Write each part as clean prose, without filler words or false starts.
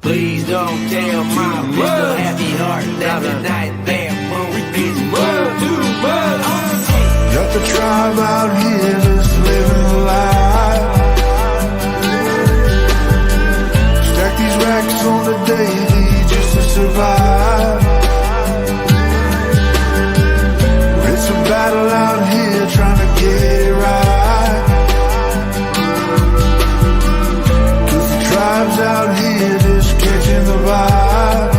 Please don't tell my little happy heart that the night there won't be too much. Got the tribe out here just living the life. Stack these racks on the daily just to survive. It's a battle out here trying to get it right. 'Cause the tribe's out here just catching the vibe.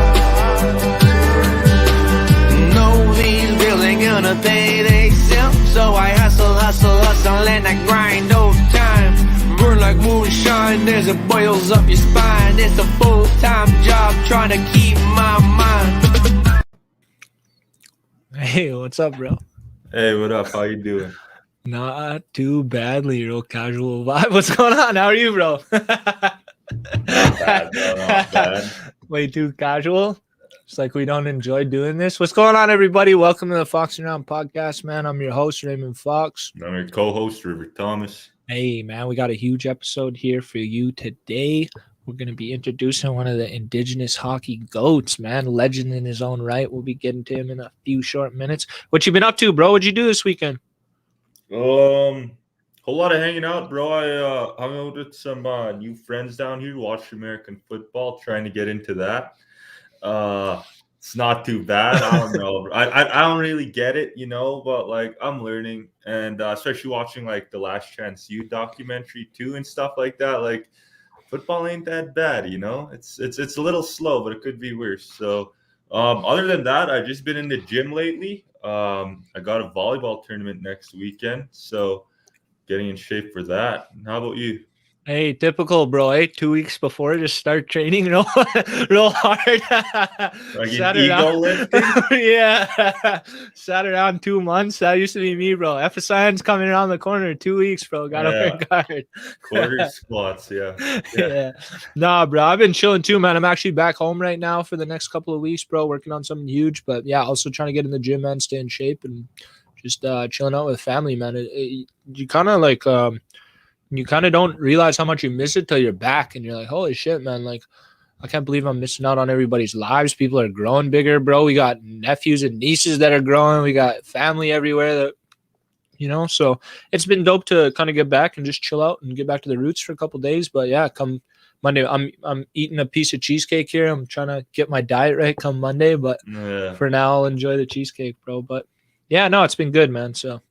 No, these bills ain't gonna pay themselves, so I hustle, and I grind overtime. Burn like moonshine as it boils up your spine. It's a full-time job trying to keep my mind. Hey, what's up, bro? Hey, what up? How you doing? Not too badly, real casual vibe. What's going on? How are you, bro? Not bad, bro. Not bad. Way too casual. It's like we don't enjoy doing this. What's going on, everybody? Welcome to the Fox and Round podcast, man. I'm your host, Raymond Fox. I'm your co-host, River Thomas. Hey, man, we got a huge episode here for you today. We're going to be introducing one of the indigenous hockey goats, man. Legend in his own right. We'll be getting to him in a few short minutes. What you been up to, bro? What'd you do this weekend? Whole lot of hanging out, bro. I hung out with some new friends down here, watched American football, trying to get into that. It's not too bad. I don't know. I don't really get it, but like I'm learning, and especially watching like the Last Chance U documentary too and stuff like that. Like football ain't that bad, It's a little slow, but it could be worse. So other than that, I've just been in the gym lately. I got a volleyball tournament next weekend, so getting in shape for that. How about you? Hey, typical, bro. Hey, 2 weeks before, just start training real hard. Like an ego lifting? Yeah. Sat around 2 months. That used to be me, bro. FSIN's coming around the corner. 2 weeks, bro. Gotta work hard. Quarter squats, yeah. Nah, bro. I've been chilling too, man. I'm actually back home right now for the next couple of weeks, bro. Working on something huge. But yeah, also trying to get in the gym, man. Stay in shape and just chilling out with family, man. You kind of like... you kind of don't realize how much you miss it till you're back and you're like, holy shit, man. Like, I can't believe I'm missing out on everybody's lives. People are growing bigger, bro. We got nephews and nieces that are growing. We got family everywhere that, so it's been dope to kind of get back and just chill out and get back to the roots for a couple days. But yeah, come Monday, I'm eating a piece of cheesecake here. I'm trying to get my diet right come Monday, but for now I'll enjoy the cheesecake, bro. But yeah, no, it's been good, man. So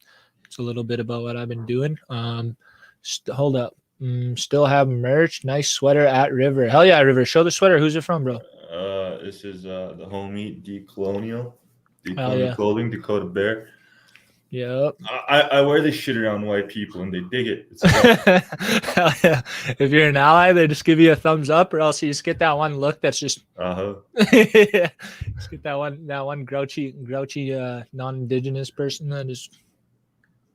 it's a little bit about what I've been doing. Hold up. Still have merch. Nice sweater at River. Hell yeah, River. Show the sweater. Who's it from, bro? This is the homie Decolonial Yeah. Clothing, Dakota Bear. Yep. I wear this shit around white people and they dig it. Hell yeah. If you're an ally, they just give you a thumbs up, or else you just get that one look that's just just get that one grouchy non-indigenous person that is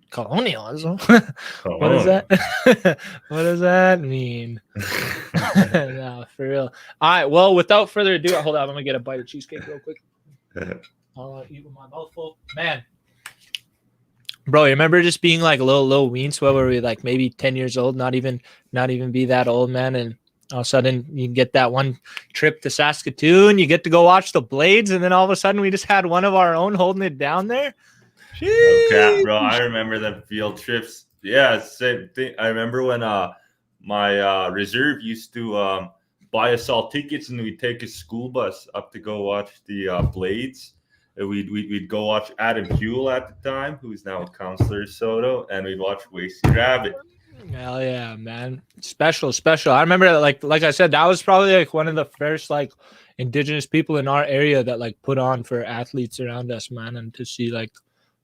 colonialism. What is that? What does that mean? No, for real. All right. Well, without further ado, hold on. I'm gonna get a bite of cheesecake real quick. I'll eat with my mouth full. Man, bro, you remember just being like a little ween swell where we like maybe 10 years old, not even be that old, man, and all of a sudden you get that one trip to Saskatoon, you get to go watch the Blades, and then all of a sudden we just had one of our own holding it down there. Okay, bro. I remember them field trips. Yeah, same thing. I remember when my reserve used to buy us all tickets, and we'd take a school bus up to go watch the Blades. And we'd go watch Adam Huell at the time, who's now a counselor at Soto, and we'd watch Wacey Rabbit. Hell yeah, man. Special. I remember like I said, that was probably like one of the first like indigenous people in our area that like put on for athletes around us, man. And to see like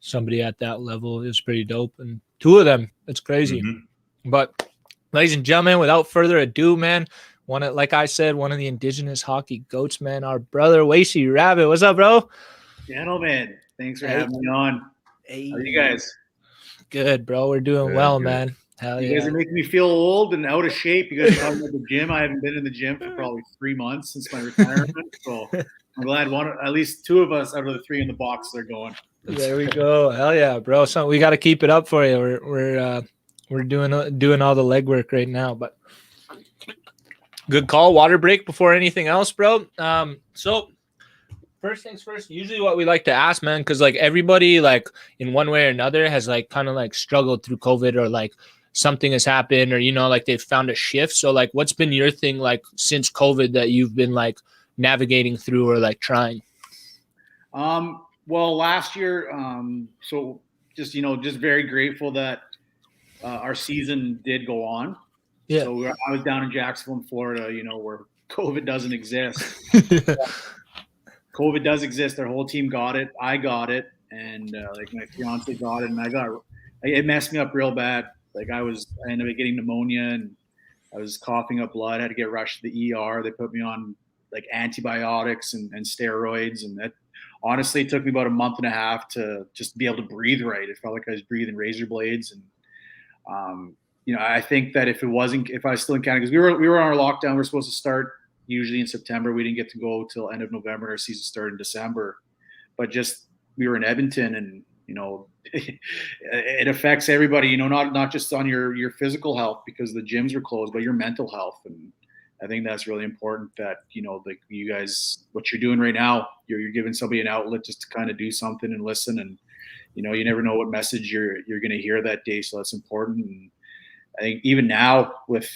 somebody at that level is pretty dope. And two of them, it's crazy. Mm-hmm. But ladies and gentlemen, without further ado, man, like I said, one of the indigenous hockey goats, man, our brother Wacey Rabbit. What's up, bro? Gentlemen, thanks for having me on. Hey. How are you guys? Good, bro. We're doing well, man. Hell you guys are making me feel old and out of shape. You guys are talking about the gym. I haven't been in the gym for probably 3 months since my retirement. So I'm glad at least two of us out of the three in the box are going. There we go. Hell yeah, bro. So we got to keep it up for you. We're doing all the legwork right now. But Good call. Water break before anything else, bro. So first things first, usually what we like to ask, man, because like everybody, like in one way or another, has like kind of like struggled through COVID, or like something has happened, or like they've found a shift. So like, what's been your thing like since COVID that you've been like navigating through or like trying? Well, last year, so just very grateful that our season did go on. Yeah. So I was down in Jacksonville, in Florida, where COVID doesn't exist. COVID does exist. Our whole team got it. I got it, and like my fiance got it, and it messed me up real bad. Like I ended up getting pneumonia, and I was coughing up blood. I had to get rushed to the ER. They put me on like antibiotics and steroids, and that honestly it took me about a month and a half to just be able to breathe right. It felt like I was breathing razor blades, and I think that if I was still in Canada, because we were on our lockdown, we were supposed to start usually in September. We didn't get to go till end of November, and our season started in December. But just we were in Edmonton, and it affects everybody. Not just on your physical health because the gyms were closed, but your mental health. And I think that's really important. That like you guys, what you're doing right now, you're giving somebody an outlet just to kind of do something and listen. And you never know what message you're going to hear that day, so that's important. And I think even now with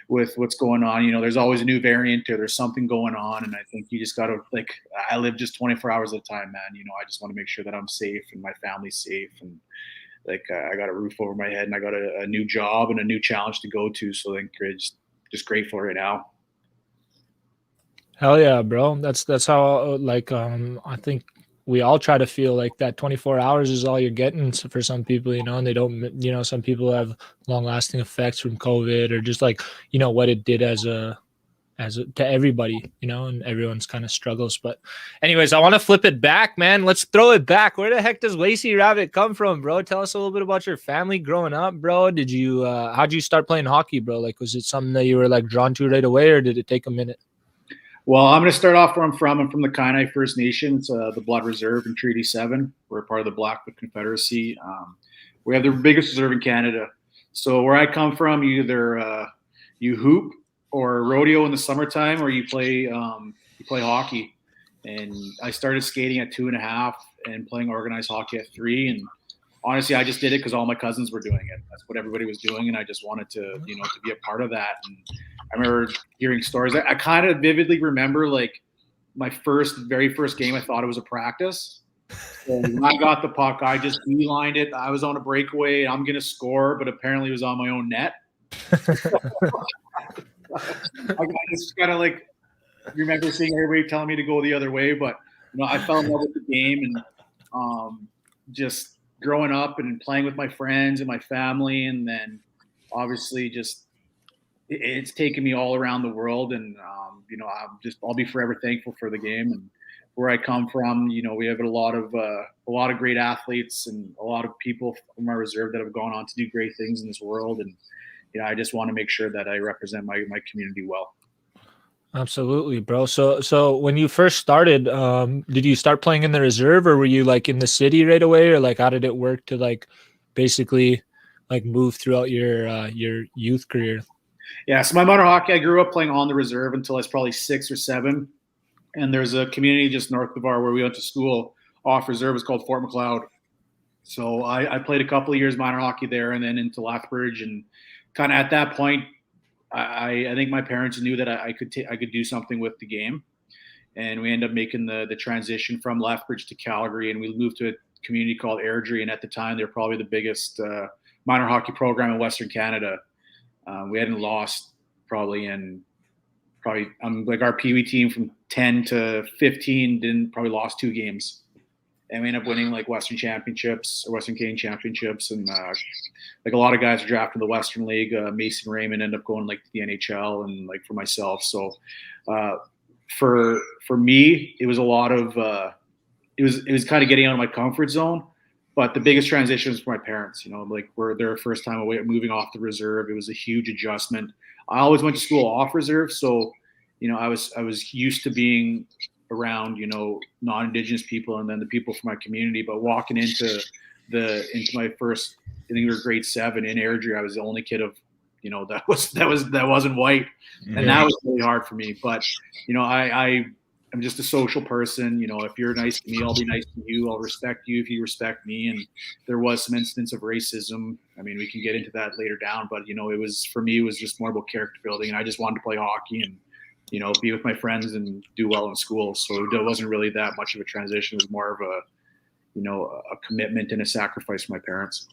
what's going on, there's always a new variant or there's something going on. And I think you just got to, like, I live just 24 hours at a time, man. I just want to make sure that I'm safe and my family's safe. And like, I got a roof over my head and I got a new job and a new challenge to go to. So I think just grateful right now. Hell yeah, bro. That's how I think we all try to feel like that 24 hours is all you're getting for some people, and they don't, some people have long lasting effects from COVID or just like, what it did to everybody, and everyone's kind of struggles. But anyways, I want to flip it back, man. Let's throw it back. Where the heck does Wacey Rabbit come from, bro? Tell us a little bit about your family growing up, bro. How'd you start playing hockey, bro? Like, was it something that you were like drawn to right away, or did it take a minute? Well, I'm going to start off where I'm from. I'm from the Kainai First Nation. It's the Blood Reserve in Treaty 7. We're a part of the Blackfoot Confederacy. We have the biggest reserve in Canada. So where I come from, either you hoop or rodeo in the summertime, or you play hockey. And I started skating at 2.5 and playing organized hockey at 3. And honestly, I just did it because all my cousins were doing it. That's what everybody was doing, and I just wanted to be a part of that. And I remember hearing stories. I kind of vividly remember like my very first game. I thought it was a practice. So when I got the puck, I just beelined it. I was on a breakaway. I'm going to score, but apparently it was on my own net. I just kind of like remember seeing everybody telling me to go the other way, but I fell in love with the game, and just growing up and playing with my friends and my family, and then obviously just it's taken me all around the world, and I'll be forever thankful for the game. And where I come from, we have a lot of great athletes and a lot of people from our reserve that have gone on to do great things in this world, and I just want to make sure that I represent my community well. Absolutely, bro. So when you first started, did you start playing in the reserve, or were you like in the city right away, or like how did it work to like basically like move throughout your youth career? Yeah, so my minor hockey, I grew up playing on the reserve until I was probably 6 or 7, and there's a community just north of where we went to school off reserve. It's called Fort McLeod. So I played a couple of years minor hockey there, and then into Lethbridge, and kind of at that point, I think my parents knew that I could do something with the game, and we ended up making the transition from Lethbridge to Calgary, and we moved to a community called Airdrie, and at the time they're probably the biggest minor hockey program in Western Canada. We hadn't lost probably like our Pee Wee team from 10 to 15 probably lost 2 games. And we ended up winning like Western Championships or Western Canadian Championships. And like a lot of guys are drafted in the Western League. Mason Raymond ended up going like to the NHL, and like for myself. So for me, it was a lot of it was kind of getting out of my comfort zone. But the biggest transition was for my parents, like were their first time away, moving off the reserve. It was a huge adjustment. I always went to school off reserve. So, I was used to being around, non-Indigenous people and then the people from my community. But walking into my first, I think we were grade 7 in Airdrie, I was the only kid of that wasn't white, and that was really hard for me. But I'm just a social person. If you're nice to me, I'll be nice to you. I'll respect you if you respect me. And there was some instance of racism. I mean, we can get into that later down, but for me, it was just more about character building, and I just wanted to play hockey and be with my friends and do well in school. So it wasn't really that much of a transition. It was more of a commitment and a sacrifice for my parents.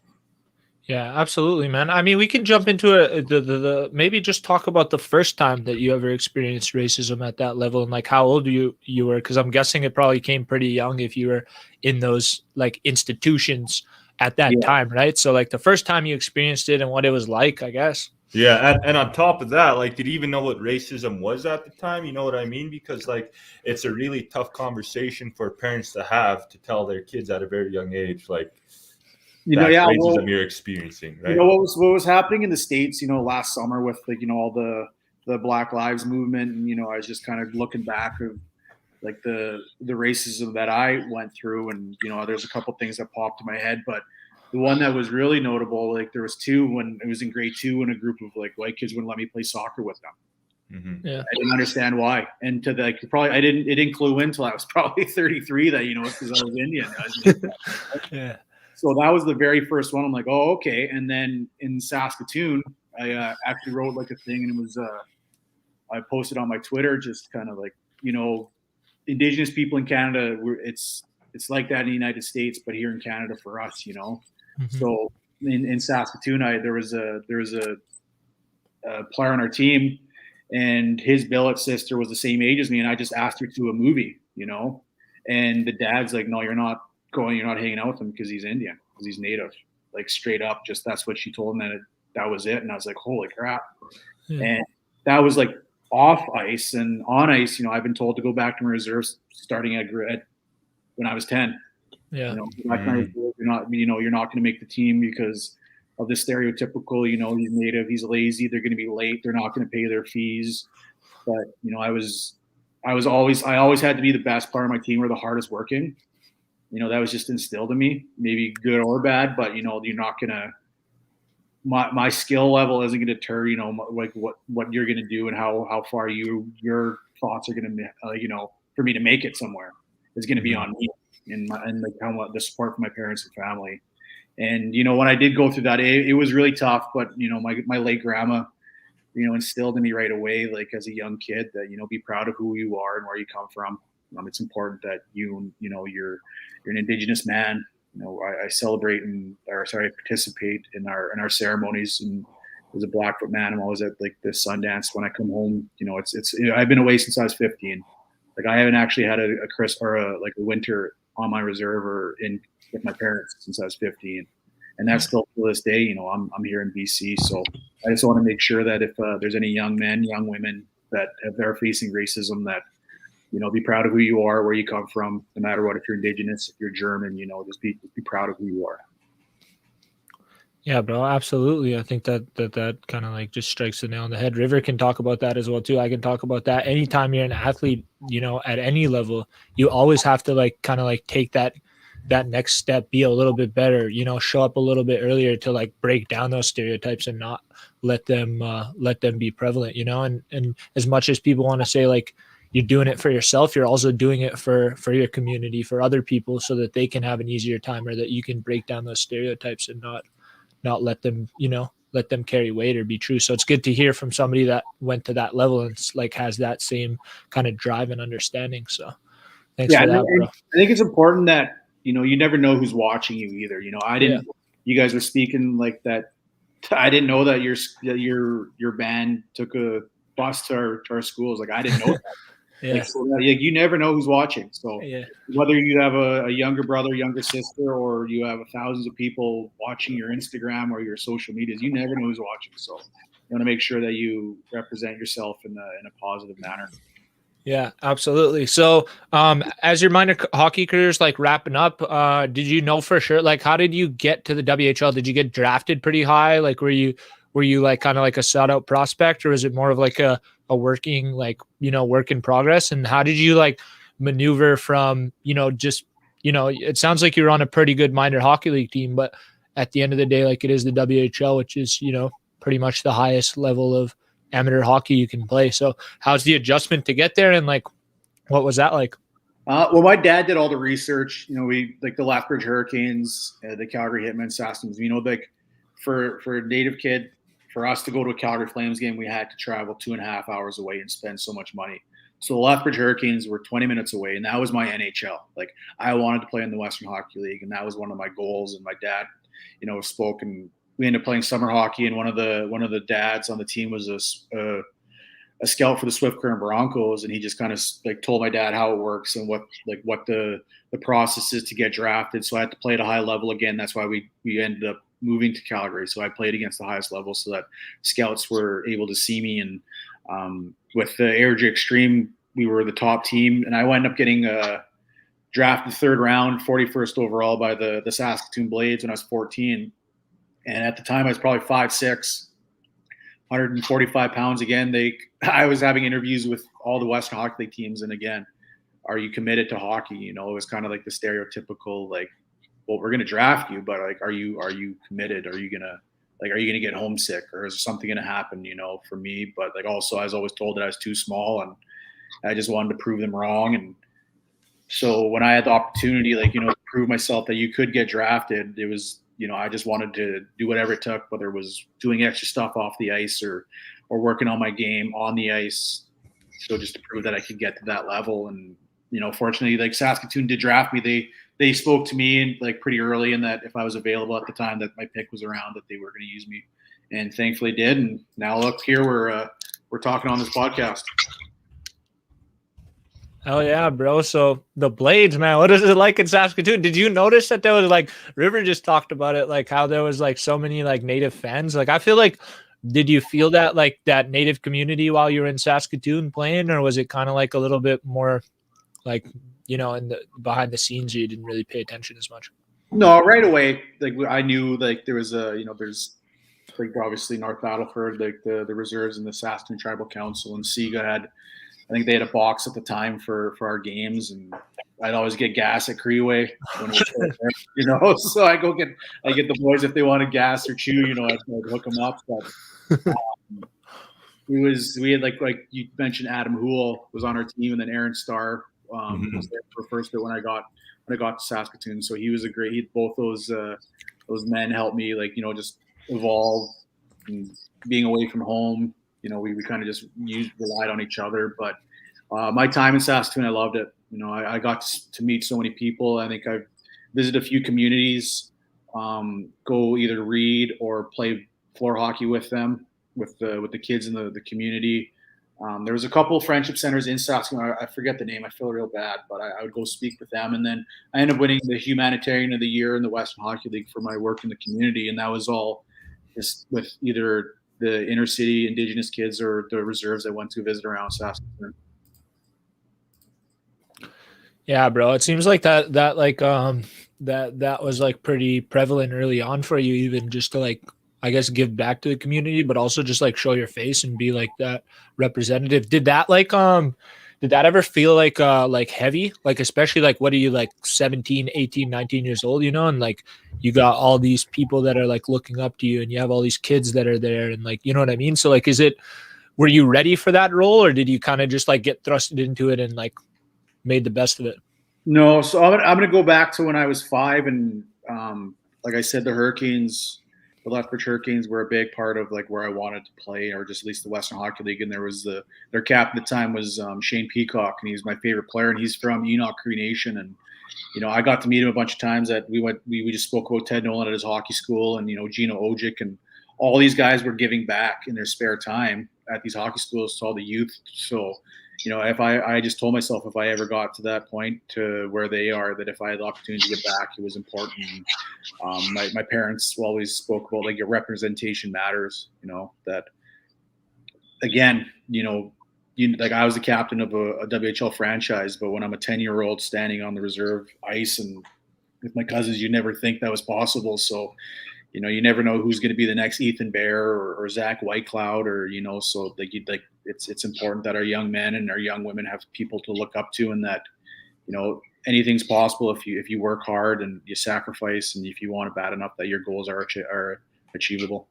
Yeah, absolutely, man. I mean, we can jump into the maybe just talk about the first time that you ever experienced racism at that level, and like how old you were, because I'm guessing it probably came pretty young if you were in those like institutions at that time, right? So like the first time you experienced it and what it was like, I guess. Yeah, and on top of that, like, did you even know what racism was at the time? You know what I mean? Because like, it's a really tough conversation for parents to have to tell their kids at a very young age, like, racism you're experiencing, right? What was happening in the States, last summer with like, all the Black Lives movement, and I was just kind of looking back of like the racism that I went through, and there's a couple things that popped in my head, but the one that was really notable, like there was two when it was in grade 2, when a group of like white kids wouldn't let me play soccer with them. Mm-hmm. Yeah, I didn't understand why, and to like it didn't clue in until I was probably 33 that because I was Indian. yeah. So that was the very first one. I'm like, oh, okay. And then in Saskatoon, I actually wrote like a thing, and it was I posted on my Twitter, just kind of like, Indigenous people in Canada, it's like that in the United States, but here in Canada for us, Mm-hmm. So in Saskatoon, there was a player on our team, and his billet sister was the same age as me, and I just asked her to a movie, and the dad's like, no, you're not hanging out with him because he's Indian, because he's native, like straight up, just that's what she told him, and that was it. And I was like, holy crap. Yeah. And that was like off ice. And on ice, I've been told to go back to my reserves starting at when I was 10. Yeah. You're not going to make the team because of the stereotypical, he's native, he's lazy, they're going to be late, they're not going to pay their fees. But I always had to be the best part of my team or the hardest working. That was just instilled in me, maybe good or bad, but you're not gonna. My skill level isn't gonna deter, like what you're gonna do and how far your thoughts are gonna, for me to make it somewhere is gonna be on me and like how much the support from my parents and family. And when I did go through that, it was really tough. But my late grandma, instilled in me right away, like as a young kid, that be proud of who you are and where you come from. It's important that you're an Indigenous man. I celebrate I participate in our ceremonies, and as a Blackfoot man, I'm always at like the Sundance when I come home. I've been away since I was 15. Like I haven't actually had a winter on my reserve or with my parents since I was 15, and that's still to this day. I'm here in BC, so I just want to make sure that if there's any young men, young women that are facing racism, that be proud of who you are, where you come from, no matter what. If you're Indigenous, if you're German, just be proud of who you are. Yeah, bro, absolutely. I think that kind of like just strikes the nail on the head. River can talk about that as well too. I can talk about that. Anytime you're an athlete, at any level, you always have to like kind of like take that next step, be a little bit better, show up a little bit earlier to like break down those stereotypes and not let them be prevalent, and as much as people want to say like you're doing it for yourself, you're also doing it for your community, for other people, so that they can have an easier time, or that you can break down those stereotypes and not let them, let them carry weight or be true. So it's good to hear from somebody that went to that level and like has that same kind of drive and understanding. So thanks for that, bro. I think it's important that, you never know who's watching you either. I didn't, you guys were speaking like that. I didn't know that your band took a bus to our schools. Like I didn't know that. Yeah. You never know who's watching. So whether you have a younger brother, younger sister, or you have thousands of people watching your Instagram or your social medias, you never know who's watching. So you want to make sure that you represent yourself in a positive manner. Yeah, absolutely. So as your minor hockey career is like wrapping up, did you know for sure, like how did you get to the WHL? Did you get drafted pretty high? Like were you like kind of like a sought out prospect, or is it more of like a working, like, work in progress? And how did you like maneuver from, it sounds like you're on a pretty good minor hockey league team, but at the end of the day, like it is the WHL, which is, pretty much the highest level of amateur hockey you can play. So how's the adjustment to get there, and like what was that like? Well, my dad did all the research. We like the Lethbridge Hurricanes, the Calgary Hitmen, Saskatoon. Like for a native kid, for us to go to a Calgary Flames game, we had to travel 2.5 hours away and spend so much money. So the Lethbridge Hurricanes were 20 minutes away, and that was my NHL. Like I wanted to play in the Western Hockey League, and that was one of my goals. And my dad, spoke, and we ended up playing summer hockey. And one of the dads on the team was a scout for the Swift Current Broncos, and he just kind of like told my dad how it works and what the process is to get drafted. So I had to play at a high level again. That's why we ended up moving to Calgary. So I played against the highest level so that scouts were able to see me. And with the ARG Extreme, we were the top team, and I wound up getting drafted 3rd round, 41st overall by the Saskatoon Blades when I was 14. And at the time I was probably 5'6", 145 pounds. Again, I was having interviews with all the Western Hockey League teams, and again, are you committed to hockey? It was kind of like the stereotypical, like, well, we're going to draft you, but like, are you committed? Are you gonna get homesick, or is something going to happen? For me, but like also I was always told that I was too small, and I just wanted to prove them wrong. And so when I had the opportunity, to prove myself that you could get drafted, it was, I just wanted to do whatever it took, whether it was doing extra stuff off the ice or working on my game on the ice. So just to prove that I could get to that level. And, fortunately, like Saskatoon did draft me. They spoke to me like pretty early, and that if I was available at the time that my pick was around, that they were going to use me, and thankfully did. And now look here, we're talking on this podcast. Oh yeah, bro. So the Blades, man, what is it like in Saskatoon? Did you notice that there was like River just talked about it, like how there was like so many like native fans? Like I feel like, did you feel that like that native community while you were in Saskatoon playing, or was it kind of like a little bit more like, in the behind the scenes you didn't really pay attention as much? No, right away, like I knew like there was there's like obviously North Battleford, like the reserves and the Saskatoon Tribal Council, and SIGA I think they had a box at the time for our games, and I'd always get gas at Creeway when we were there, so I get the boys if they wanted gas or chew, I'd hook them up. But we had like you mentioned, Adam Houle was on our team, and then Aaron Starr was there for first bit when I got to Saskatoon. So he was both those men helped me just evolve, and being away from home. We kind of just relied on each other. But my time in Saskatoon, I loved it. I got to meet so many people. I think I've visited a few communities, go either read or play floor hockey with them, with the kids in the community. There was a couple of friendship centers in Saskatoon. I forget the name. I feel real bad, but I would go speak with them. And then I ended up winning the Humanitarian of the Year in the Western Hockey League for my work in the community. And that was all just with either the inner city Indigenous kids or the reserves I went to visit around Saskatoon. Yeah, bro. It seems like that was like pretty prevalent early on for you, even just to like, I guess, give back to the community, but also just like show your face and be like that representative. Did that ever feel like heavy? Like, especially like, what are you, like 17, 18, 19 years old, and like you got all these people that are like looking up to you, and you have all these kids that are there, and like, you know what I mean? So like, were you ready for that role, or did you kind of just like get thrusted into it and like made the best of it? No. So I'm going to go back to when I was 5, and like I said, the Lethbridge Hurricanes were a big part of like where I wanted to play, or just at least the Western Hockey League. And there was their captain at the time was Shane Peacock, and he's my favorite player, and he's from Enoch Cree Nation. And I got to meet him a bunch of times. That we just spoke about Ted Nolan at his hockey school, and Gino Ojic, and all these guys were giving back in their spare time at these hockey schools to all the youth. So if I just told myself, if I ever got to that point to where they are, that if I had the opportunity to get back, it was important. My parents always spoke about like your representation matters, that again, like I was the captain of a WHL franchise, but when I'm a 10-year-old standing on the reserve ice and with my cousins, you never think that was possible. So, you never know who's going to be the next Ethan Bear or Zach Whitecloud, or, so like it's important that our young men and our young women have people to look up to, and that, anything's possible if you work hard and you sacrifice, and if you want it bad enough that your goals are achievable.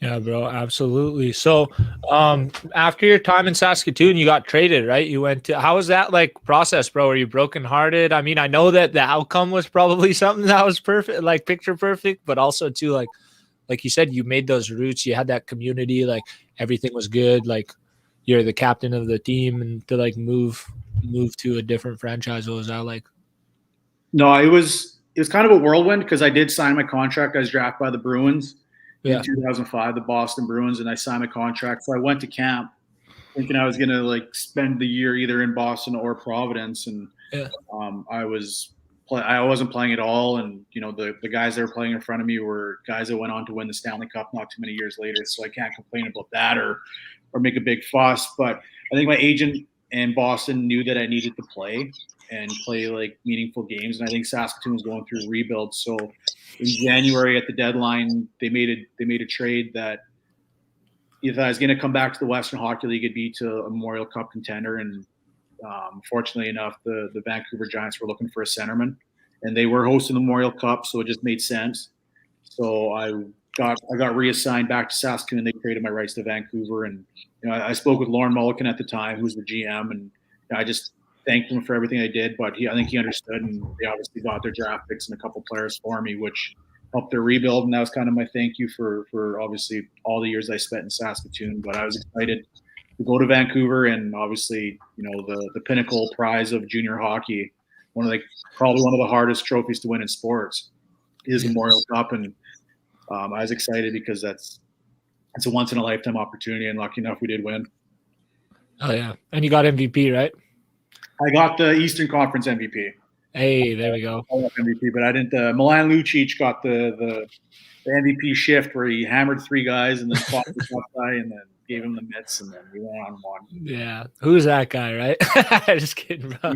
Yeah, bro, absolutely. So, after your time in Saskatoon, you got traded, right? You went to, how was that like process, bro? Were you brokenhearted? I mean, I know that the outcome was probably something that was perfect, like picture perfect, but also too, like you said, you made those roots, you had that community, like everything was good, like you're the captain of the team, and to like move to a different franchise, what was that like? No, it was kind of a whirlwind because I did sign my contract. I was drafted by the Bruins in Yeah. 2005, the Boston Bruins, and I signed my contract. So I went to camp thinking I was gonna like spend the year either in Boston or Providence, and Yeah. I wasn't playing at all, and the guys that were playing in front of me were guys that went on to win the Stanley Cup not too many years later. So I can't complain about that or make a big fuss. But I think my agent in Boston knew that I needed to play and play like meaningful games, and I think Saskatoon was going through a rebuild. So in January at the deadline, they made a trade that if I was going to come back to the Western Hockey League, it'd be to a Memorial Cup contender. And fortunately enough, the Vancouver Giants were looking for a centerman, and they were hosting the Memorial Cup, so it just made sense. So I got reassigned back to Saskatoon. They traded my rights to Vancouver, and I spoke with Lauren Mulliken at the time, who's the GM, and I just thanked him for everything I did. But I think he understood, and they obviously got their draft picks and a couple players for me, which helped their rebuild. And that was kind of my thank you for obviously all the years I spent in Saskatoon. But I was excited to go to Vancouver, and obviously, the pinnacle prize of junior hockey, probably one of the hardest trophies to win in sports, is the Memorial Cup. And I was excited because it's a once in a lifetime opportunity, and lucky enough we did win. Oh yeah, and you got MVP, right? I got the Eastern Conference MVP. Hey, there we go. I got MVP, but I didn't. Milan Lucic got the MVP shift where he hammered three guys and then fought the top guy and then gave him the mitts and then we went on one. Yeah, who's that guy, right? Just kidding, bro.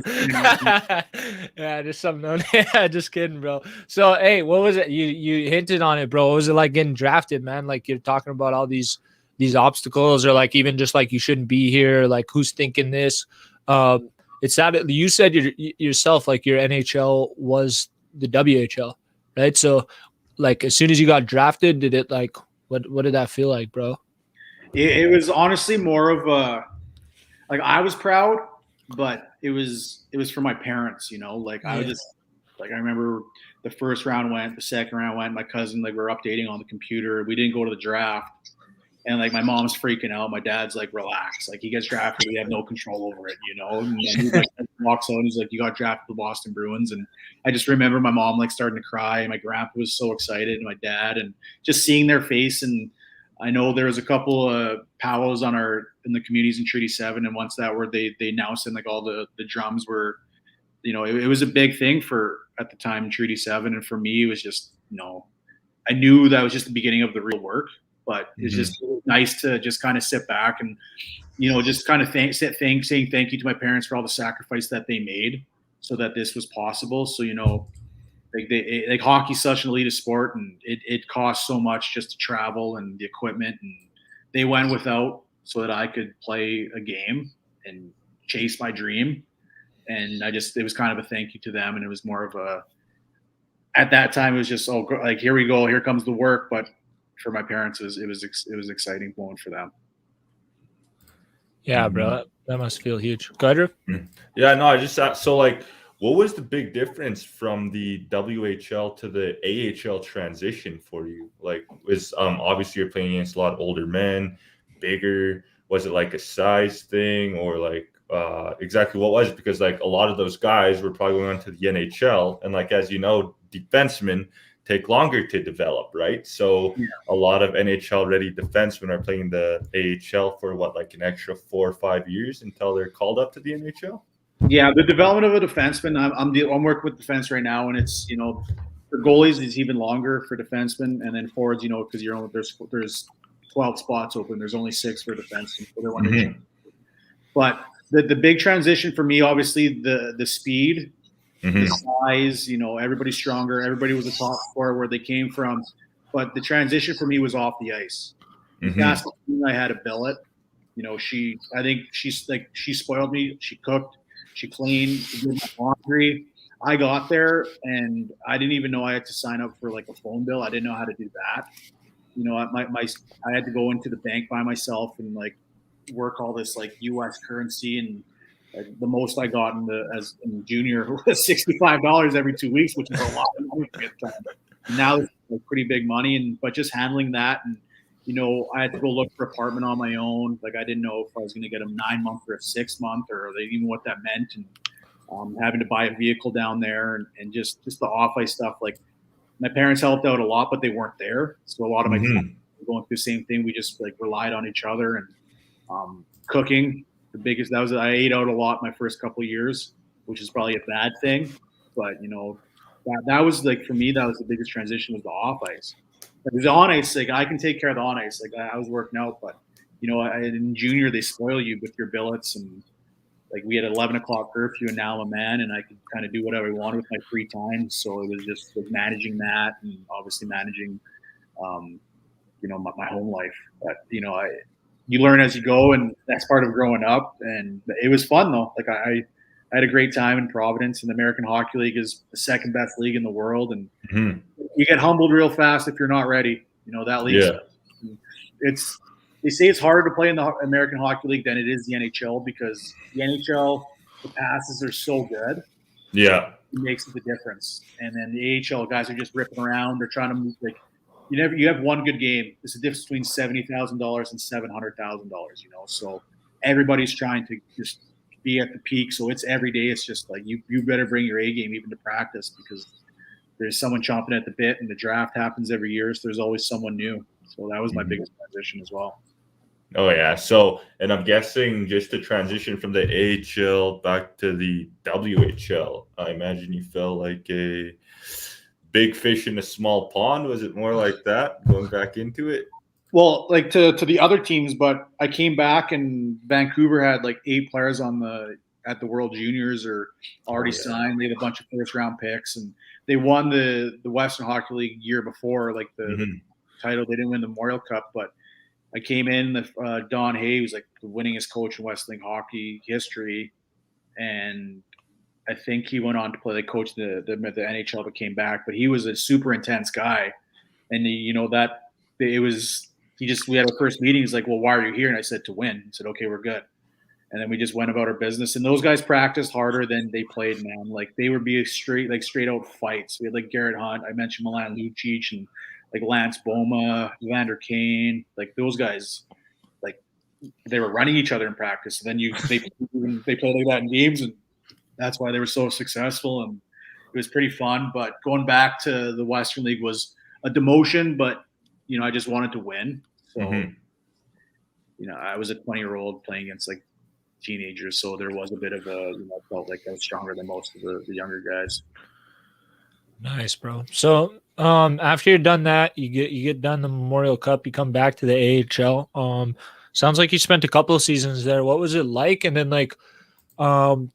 Yeah, just some known. Yeah, just kidding, bro. So, hey, what was it? You hinted on it, bro. What was it like getting drafted, man? Like you're talking about all these obstacles, or like even just like you shouldn't be here. Like who's thinking this? It's that you said yourself, like your NHL was the WHL, right? So, like as soon as you got drafted, did it like what did that feel like, bro? It was honestly more of a like I was proud, but it was for my parents, Like I was just like I remember the first round went, the second round went. My cousin, like we were updating on the computer. We didn't go to the draft. And like my mom's freaking out. My dad's like, relax. Like he gets drafted, we have no control over it, And he like, walks out and he's like, you got drafted to the Boston Bruins. And I just remember my mom like starting to cry. And my grandpa was so excited, and my dad, and just seeing their face. And I know there was a couple of powwows in the communities in Treaty 7, and once that were they announced, and like all the drums were, it was a big thing at the time in Treaty 7. And for me, it was just, I knew that was just the beginning of the real work. But it's just nice to just kind of sit back and, just kind of saying thank you to my parents for all the sacrifice that they made so that this was possible. So, like hockey's such an elitist sport, and it costs so much just to travel and the equipment, and they went without so that I could play a game and chase my dream. And it was kind of a thank you to them. And it was more of at that time, it was just, like, here we go, here comes the work. But for my parents, it was exciting moment for them. Yeah, bro, that must feel huge. Go ahead, Drew. Yeah, no, I just so like, what was the big difference from the WHL to the AHL transition for you? Like, was obviously you're playing against a lot of older men, bigger. Was it like a size thing, or like exactly what was it? Because like a lot of those guys were probably going on to the NHL, and like as you know, defensemen take longer to develop, right? So a lot of NHL ready defensemen are playing the AHL for like an extra 4 or 5 years until they're called up to the NHL. Yeah, the development of a defenseman. I'm working with defense right now, and it's for goalies it's even longer for defensemen, and then forwards, because there's 12 spots open. There's only 6 for defensemen. So but the big transition for me, obviously, the speed. The size, everybody's stronger. Everybody was a top scorer where they came from. But the transition for me was off the ice. I had a billet. I think she spoiled me. She cooked, she cleaned, she did my laundry. I got there and I didn't even know I had to sign up for like a phone bill. I didn't know how to do that. I had to go into the bank by myself and like work all this like U.S. currency, and the most I got in junior was $65 every 2 weeks, which is a lot of money at the time. Now it's like pretty big money, but just handling that, and I had to go look for apartment on my own. Like I didn't know if I was going to get a 9-month or a 6-month, or even what that meant, and having to buy a vehicle down there, and just the off ice stuff. Like my parents helped out a lot, but they weren't there, so a lot of my friends were going through the same thing. We just like relied on each other, and cooking. I ate out a lot my first couple of years, which is probably a bad thing, but that was like, for me, that was the biggest transition, was the off ice. Like the on ice, like I can take care of the on ice. Like I was working out, but in junior they spoil you with your billets, and like we had 11 o'clock curfew, and now I'm a man and I could kind of do whatever I wanted with my free time. So it was just like managing that, and obviously managing, my home life. But you learn as you go, and that's part of growing up. And it was fun though. Like I had a great time in Providence, and the American Hockey League is the second best league in the world. And you get humbled real fast if you're not ready. That league. Yeah. They say it's harder to play in the American Hockey League than it is the NHL, because the NHL, the passes are so good. Yeah. It makes the difference. And then the AHL guys are just ripping around. They're trying to move, like, you have one good game. There's a difference between $70,000 and $700,000, So everybody's trying to just be at the peak. So it's every day. It's just like you better bring your A game even to practice, because there's someone chomping at the bit, and the draft happens every year. So there's always someone new. So that was my biggest transition as well. Oh yeah. So, and I'm guessing just the transition from the AHL back to the WHL, I imagine you felt like a big fish in a small pond. Was it more like that going back into it? Well, like to the other teams, but I came back, and Vancouver had like 8 players at the World Juniors or already signed. They had a bunch of first round picks, and they won the Western Hockey League year before, like the title. They didn't win the Memorial Cup, but I came in. Don Hay was like the winningest coach in West League hockey history, and I think he went on to play, like, coach the NHL, but came back. But he was a super intense guy, and we had our first meeting. He's like, "Well, why are you here?" And I said, "To win." He said, "Okay, we're good." And then we just went about our business. And those guys practiced harder than they played, man. Like they would be straight out fights. We had like Garrett Hunt. I mentioned Milan Lucic, and like Lance Boma, Evander Kane, like those guys, like they were running each other in practice. And then they played like that in games, and that's why they were so successful. And it was pretty fun. But going back to the Western League was a demotion, but I just wanted to win. So I was a 20-year-old playing against like teenagers, so there was a bit of I felt like I was stronger than most of the younger guys. Nice, bro. So after you're done that, you get done the Memorial Cup, you come back to the AHL. Sounds like you spent a couple of seasons there. What was it like? And then like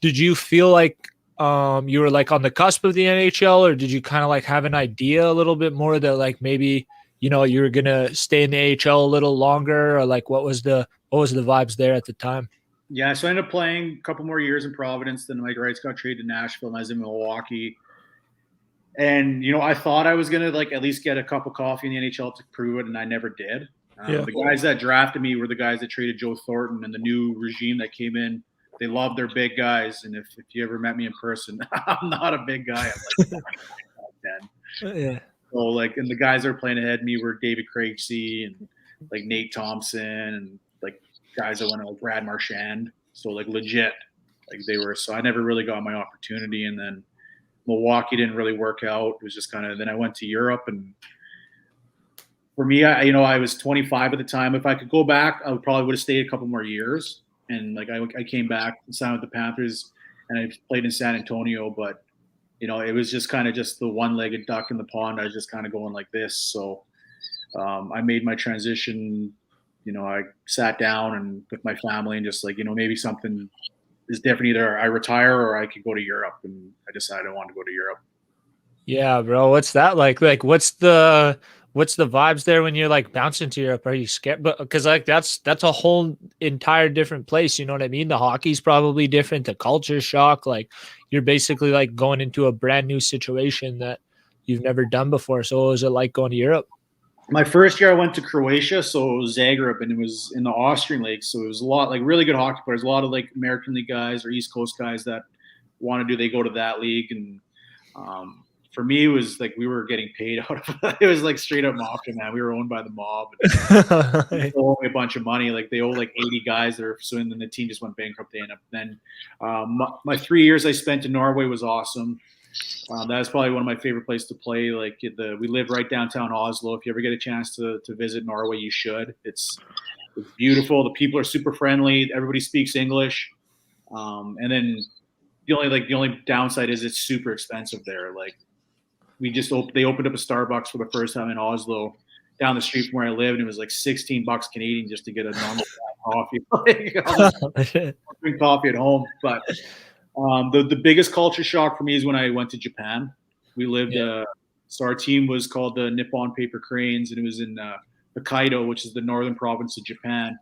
did you feel like you were like on the cusp of the NHL, or did you kind of like have an idea a little bit more that like maybe you were gonna stay in the AHL a little longer, or like what was the vibes there at the time? Yeah, so I ended up playing a couple more years in Providence. Then Mike Wrights got traded to Nashville, and I was in Milwaukee. And I thought I was gonna like at least get a cup of coffee in the NHL to prove it, and I never did. The guys that drafted me were the guys that traded Joe Thornton, and the new regime that came in. They love their big guys, and if you ever met me in person, I'm not a big guy. I'm like 10. Yeah. So like, and the guys that were playing ahead of me were David Krejci and like Nate Thompson, and like guys that went like Brad Marchand. So like legit, like they were. So I never really got my opportunity, and then Milwaukee didn't really work out. It was just kind of. Then I went to Europe, and for me, I was 25 at the time. If I could go back, I probably would have stayed a couple more years. And like I came back and signed with the Panthers, and I played in San Antonio, but it was just kind of just the one-legged duck in the pond. I was just kind of going like this. So I made my transition. I sat down and with my family and just like, maybe something is different. Either I retire or I could go to Europe, and I decided I wanted to go to Europe. Yeah, bro. What's that like? Like, what's the vibes there when you're like bouncing to Europe? Are you scared? But because like that's a whole entire different place. You know what I mean? The hockey's probably different. The culture shock. Like you're basically like going into a brand new situation that you've never done before. So what was it like going to Europe? My first year I went to Croatia, so it was Zagreb, and it was in the Austrian league. So it was a lot like really good hockey players, a lot of like American League guys or East Coast guys that want to do. They go to that league, and for me, it was like we were getting paid out of it. Was like straight up mafia, man. We were owned by the mob. They owe me a bunch of money. Like they owe like 80 guys that are so, and then the team just went bankrupt. They end up then. My 3 years I spent in Norway was awesome. That was probably one of my favorite places to play. Like we live right downtown Oslo. If you ever get a chance to visit Norway, you should. It's beautiful. The people are super friendly. Everybody speaks English. And then the only downside is it's super expensive there. Like they opened up a Starbucks for the first time in Oslo down the street from where I live, and it was like $16 Canadian just to get a normal coffee. Drink coffee at home, but. The biggest culture shock for me is when I went to Japan. We lived, so our team was called the Nippon Paper Cranes, and it was in Hokkaido, which is the northern province of Japan.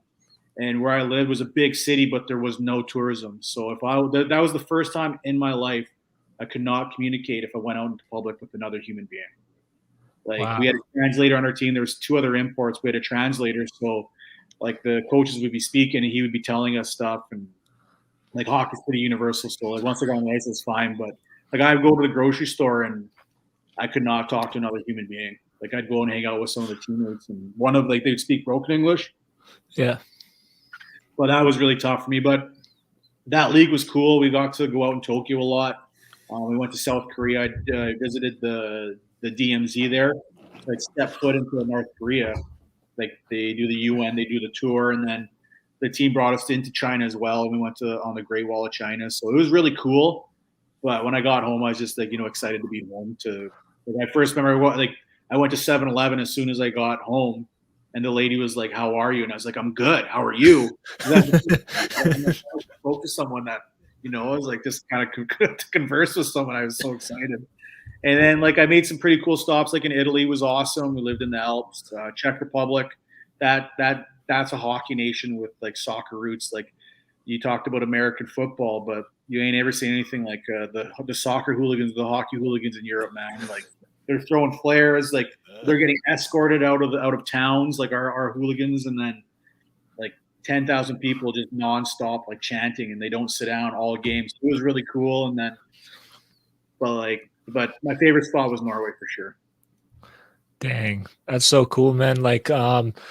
And where I lived was a big city, but there was no tourism. So that was the first time in my life I could not communicate if I went out into public with another human being. Like wow. We had a translator on our team. There was 2 other imports. We had a translator, so like the coaches would be speaking, and he would be telling us stuff and. Like hockey's pretty universal still. Like once I got on the ice, it's fine. But like I'd go to the grocery store and I could not talk to another human being. Like I'd go and hang out with some of the teammates, and they'd speak broken English. Yeah. But that was really tough for me. But that league was cool. We got to go out in Tokyo a lot. We went to South Korea. I visited the DMZ there. So I'd step foot into North Korea. Like they do the UN, they do the tour, and then the team brought us into China as well. And we went on the Great Wall of China. So it was really cool. But when I got home, I was just like, excited to be home. I first remember I went to 7-Eleven as soon as I got home. And the lady was like, "How are you?" And I was like, "I'm good. How are you?" I spoke to someone that, I was like just kind of to converse with someone. I was so excited. And then I made some pretty cool stops. Like in Italy was awesome. We lived in the Alps, Czech Republic. That's a hockey nation with soccer roots. Like you talked about American football, but you ain't ever seen anything like the soccer hooligans, the hockey hooligans in Europe, man. Like they're throwing flares, like they're getting escorted out of towns, like our hooligans, and then 10,000 people just nonstop chanting, and they don't sit down all games. It was really cool. And then, but my favorite spot was Norway for sure. Dang, that's so cool, man.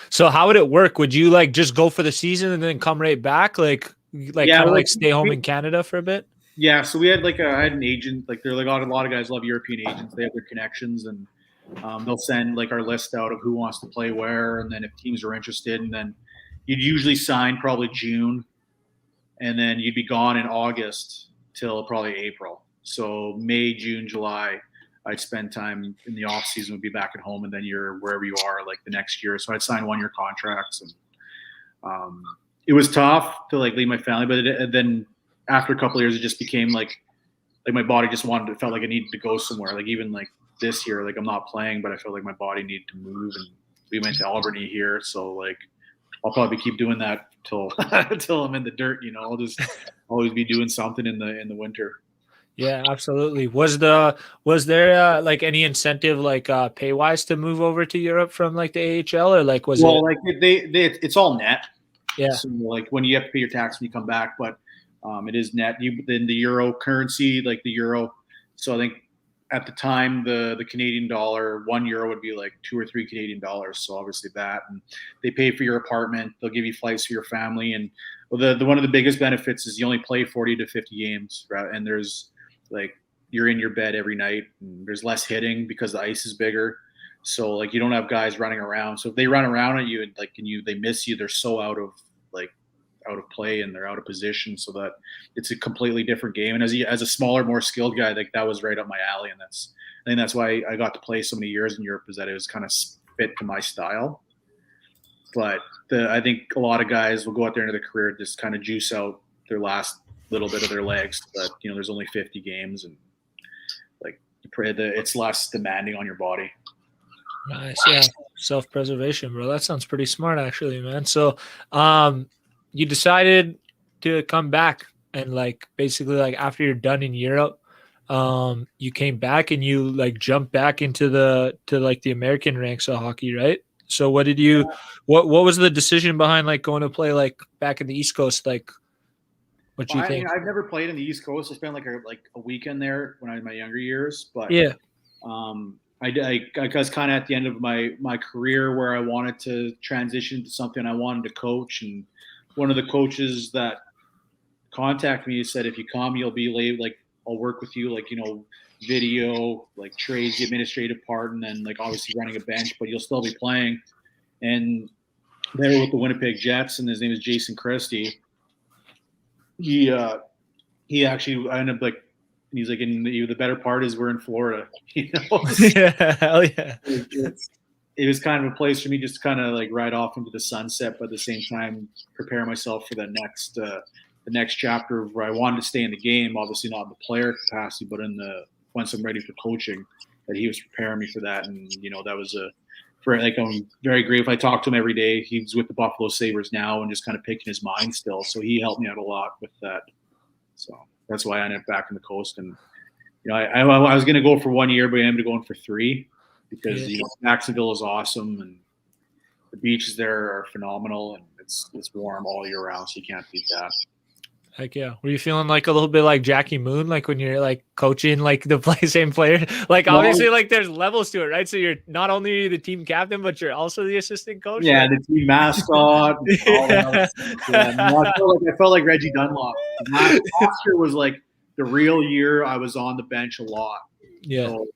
So how would it work? Would you just go for the season and then come right back? Stay home in Canada for a bit? Yeah. So we had I had an agent, a lot of guys love European agents. They have their connections, and they'll send our list out of who wants to play where. And then if teams are interested, and then you'd usually sign probably June, and then you'd be gone in August till probably April. So May, June, July, I'd spend time in the off season, would be back at home, and then you're wherever you are the next year. So I'd sign 1-year contracts, and it was tough to leave my family. But then after a couple of years, it just became my body just felt like I needed to go somewhere. Even this year, I'm not playing, but I felt like my body needed to move, and we went to Albany here. So I'll probably keep doing that till I'm in the dirt. I'll just always be doing something in the winter. Yeah, absolutely. Was there any incentive pay wise to move over to Europe from the AHL, or was it's all net. Yeah. So when you have to pay your tax when you come back, but it is net. Then the euro currency, the euro. So I think at the time the Canadian dollar, €1 would be 2 or 3 Canadian dollars. So obviously that, and they pay for your apartment. They'll give you flights for your family, and the one of the biggest benefits is you only play 40 to 50 games, right? And there's you're in your bed every night, and there's less hitting because the ice is bigger. So you don't have guys running around. So if they run around at you and they miss you, they're so out of play, and they're out of position, so that it's a completely different game. And as a smaller, more skilled guy, that was right up my alley. And I think that's why I got to play so many years in Europe, is that it was kind of fit to my style. But I think a lot of guys will go out there into their career, just kind of juice out their last little bit of their legs. But there's only 50 games, and it's less demanding on your body. Nice, yeah. Self-preservation, bro. That sounds pretty smart, actually, man. So, you decided to come back, and basically after you're done in Europe, you came back and you jumped back into the American ranks of hockey, right? So what did you what was the decision behind like going to play like back in the East Coast? Like what do you think? I've never played in the East Coast. I spent like a weekend there when I was in my younger years, but Yeah. I was kind of at the end of my career where I wanted to transition to something I wanted to coach, and one of the coaches that contacted me said, if you come, you'll be late. Like I'll work with you, like video, like trades, the administrative part, and then like obviously running a bench, but you'll still be playing. And they were with the Winnipeg Jets, and his name is Jason Christie. He actually I ended up like. He's like, and the better part is we're in Florida, Yeah, hell yeah. It was kind of a place for me just to kind of like ride off into the sunset, but at the same time prepare myself for the next chapter where I wanted to stay in the game, obviously not in the player capacity, but once I'm ready for coaching, that he was preparing me for that. And that was I'm very grateful. I talk to him every day. He's with the Buffalo Sabres now and just kind of picking his mind still. So he helped me out a lot with that. So that's why I ended up back in the coast. And, I was going to go for 1 year, but I ended up going for 3 because, Jacksonville is awesome and the beaches there are phenomenal and it's warm all year round. So you can't beat that. Heck yeah. Were you feeling like a little bit like Jackie Moon, like when you're like coaching like the same player? Like obviously like there's levels to it, right? So you're not only the team captain, but you're also the assistant coach. Yeah, the team mascot. I felt like Reggie Dunlop. Last year was like the real year I was on the bench a lot. Yeah. So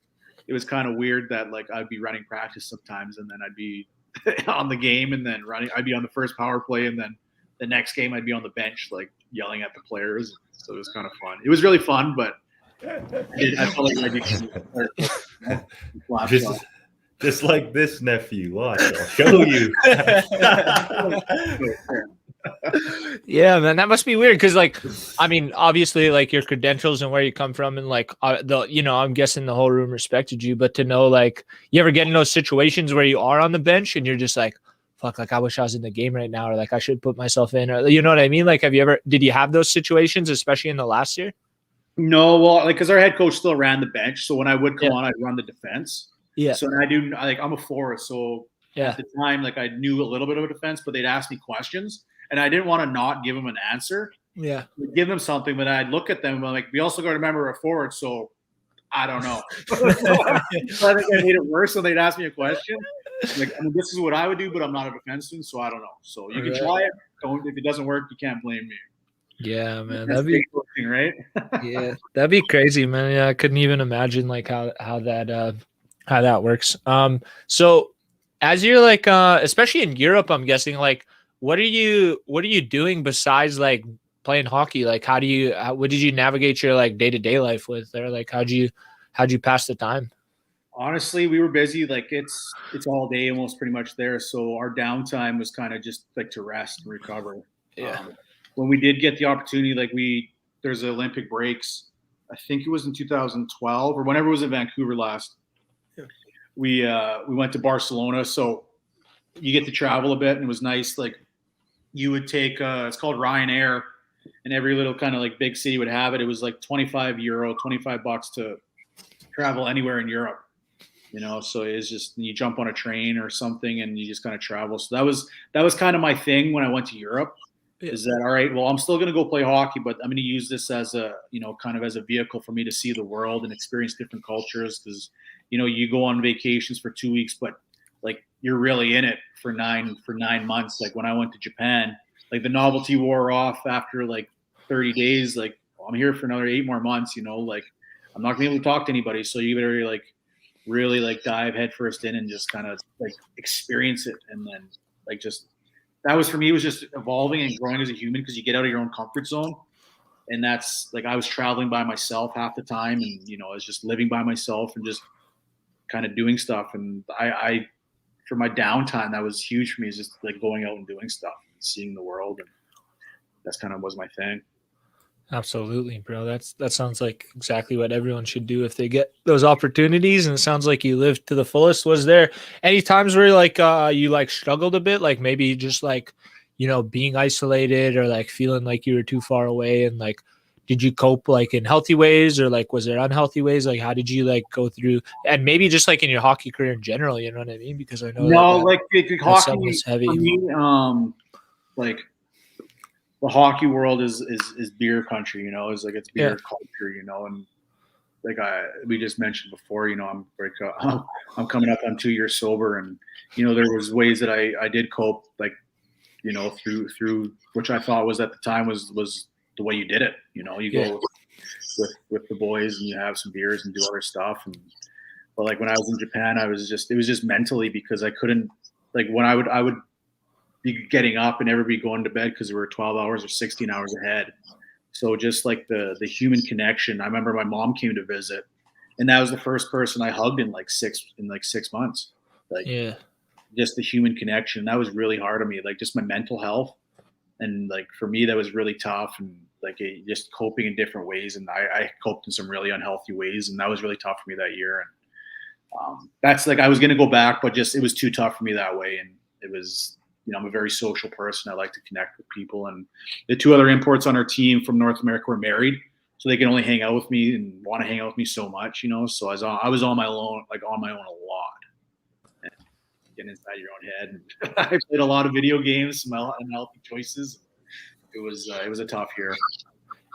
it was kind of weird that like I'd be running practice sometimes and then I'd be on the game and then I'd be on the first power play and then the next game I'd be on the bench like yelling at the players. So it was kind of fun. It was really fun, but I felt like just like this, nephew. Watch, I'll show you. Yeah, man, that must be weird because, like, I mean, obviously, like your credentials and where you come from, and like I'm guessing the whole room respected you, but to know, like, you ever get in those situations where you are on the bench and you're just like, fuck, like I wish I was in the game right now, or like I should put myself in, or you know what I mean? Like, did you have those situations, especially in the last year? No, well, like, because our head coach still ran the bench, so when I would come on, I'd run the defense. Yeah. So I'm a forward, so at the time, like I knew a little bit of a defense, but they'd ask me questions, and I didn't want to not give them an answer. Yeah. I'd give them something, but I'd look at them and I'm like, we also got to remember a forward, so I don't know. So I think I made it worse. So they'd ask me a question. Like, I mean, this is what I would do, but I'm not a defenseman, so I don't know. So you can try it. If it doesn't work, you can't blame me. Yeah, man. That'd be coaching, right? Yeah, that'd be crazy, man. Yeah, I couldn't even imagine like how that works. So as you're like, especially in Europe, I'm guessing, like, what are you doing besides like playing hockey? Like, what did you navigate your like day-to-day life with there? Like, how'd you pass the time? Honestly, we were busy. Like it's all day almost pretty much there. So our downtime was kind of just like to rest and recover. Yeah. When we did get the opportunity, like there's Olympic breaks. I think it was in 2012 or whenever it was in Vancouver last. Yeah. We went to Barcelona. So you get to travel a bit and it was nice. Like you would take, it's called Ryanair, and every little kind of like big city would have it. It was like $25 to travel anywhere in Europe. So it's just you jump on a train or something and you just kind of travel. So that was kind of my thing when I went to Europe. Yeah. Is that all right? Well, I'm still going to go play hockey, but I'm going to use this as a kind of as a vehicle for me to see the world and experience different cultures. Because you go on vacations for 2 weeks, but like you're really in it for nine months. Like when I went to Japan, like the novelty wore off after like 30 days. Like I'm here for another 8 more months. Like I'm not going to be able to talk to anybody. So you better like really like dive headfirst in and just kind of like experience it. And then like just that was for me, was just evolving and growing as a human because you get out of your own comfort zone. And that's like I was traveling by myself half the time and I was just living by myself and just kind of doing stuff. And I for my downtime, that was huge for me, is just like going out and doing stuff and seeing the world. And that's kind of was my thing. Absolutely, bro. That sounds like exactly what everyone should do if they get those opportunities. And it sounds like you lived to the fullest. Was there any times where like you like struggled a bit, like maybe just like being isolated or like feeling like you were too far away? And like, did you cope like in healthy ways, or like was there unhealthy ways? Like how did you like go through, and maybe just like in your hockey career in general, you know what I mean? Because I know No, that, like that hockey stuff was for heavy. me, like the hockey world is beer country, you know, is like it's beer culture, you know, and like we just mentioned before, you know, I'm coming up on 2 years sober, and you know, there was ways that I did cope, like, you know, through which I thought was at the time was the way you did it. You know, you go with the boys and you have some beers and do other stuff. But like when I was in Japan, it was just mentally, because I couldn't, like when I would be getting up and everybody going to bed because we were 12 hours or 16 hours ahead. So just like the human connection. I remember my mom came to visit, and that was the first person I hugged in like 6 months. Like just the human connection. That was really hard on me, like just my mental health. And like for me, that was really tough, and like just coping in different ways. And I coped in some really unhealthy ways, and that was really tough for me that year. And that's like I was going to go back, but just it was too tough for me that way. And it was, you know, I'm a very social person. I like to connect with people. And the 2 other imports on our team from North America were married, so they can only hang out with me and want to hang out with me so much, you know. So I was on my own, a lot. Getting inside your own head. And I played a lot of video games, some unhealthy choices. It was a tough year.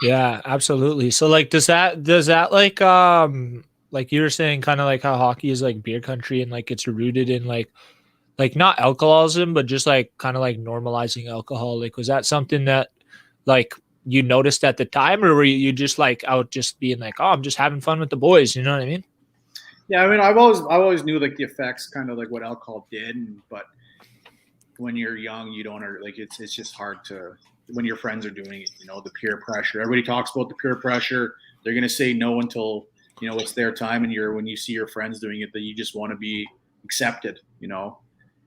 Yeah, absolutely. So like, does that like you were saying, kind of like how hockey is like beer country, and like it's rooted in like not alcoholism, but just like kind of like normalizing alcohol. Like, was that something that like you noticed at the time, or were you just like out just being like, oh, I'm just having fun with the boys? You know what I mean? Yeah, I mean, I've always knew like the effects, kind of like what alcohol did, but when you're young, you don't like it's just hard to, when your friends are doing it, you know, the peer pressure. Everybody talks about the peer pressure. They're gonna say no until, you know, it's their time, and when you see your friends doing it, that you just want to be accepted, you know.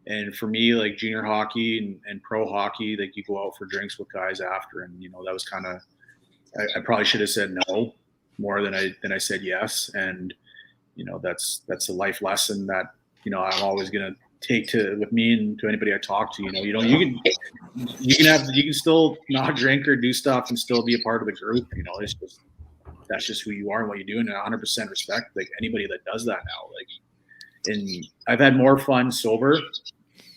And for me, like junior hockey and pro hockey, like you go out for drinks with guys after, and you know that was kind of, I probably should have said no more than I said yes. And you know, that's a life lesson that, you know, I'm always going to take with me and to anybody I talk to. You know, you can still not drink or do stuff and still be a part of the group. You know, that's just who you are and what you do. And 100% respect like anybody that does that now. Like, and I've had more fun sober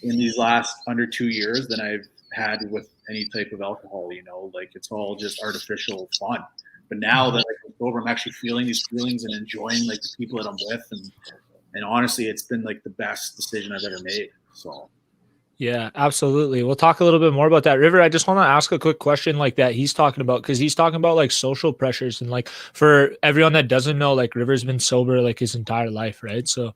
in these last under 2 years than I've had with any type of alcohol. You know, like it's all just artificial fun. But now that I'm sober, I'm actually feeling these feelings and enjoying like the people that I'm with, and honestly, it's been like the best decision I've ever made. So. Yeah, absolutely. We'll talk a little bit more about that. River, I just want to ask a quick question like that he's talking about, because he's talking about like social pressures, and like for everyone that doesn't know, like River's been sober like his entire life, right? So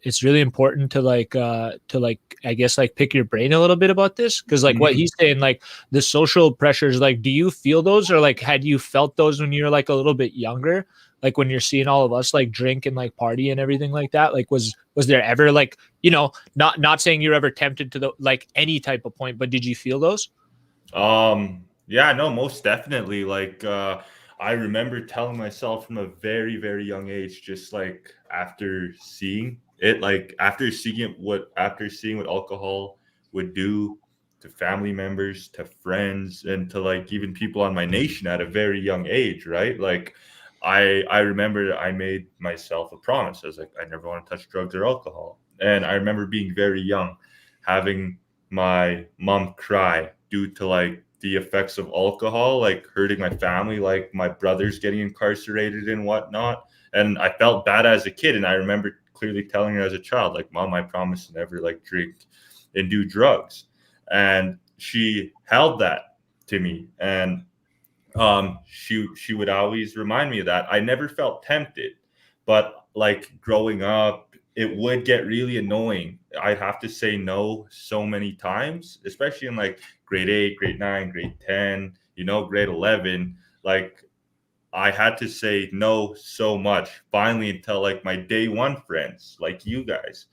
it's really important to like I guess like pick your brain a little bit about this, because like what he's saying, like the social pressures, like do you feel those, or like had you felt those when you were like a little bit younger? Like when you're seeing all of us like drink and like party and everything like that, like was there ever like, you know, not saying you're ever tempted to the like any type of point, but did you feel those? Yeah, no, most definitely. Like I remember telling myself from a very, very young age, just like after seeing what alcohol would do to family members, to friends, and to like even people on my nation at a very young age, right? Like I remember I made myself a promise. I was like, I never want to touch drugs or alcohol. And I remember being very young, having my mom cry due to like the effects of alcohol, like hurting my family, like my brothers getting incarcerated and whatnot. And I felt bad as a kid. And I remember clearly telling her as a child, like, Mom, I promise to never like drink and do drugs. And she held that to me. And she would always remind me of that. I never felt tempted, but like growing up, it would get really annoying. I'd have to say no so many times, especially in like grade 8, grade 9, grade 10, you know, grade 11. Like I had to say no so much finally until like my day one friends, like you guys,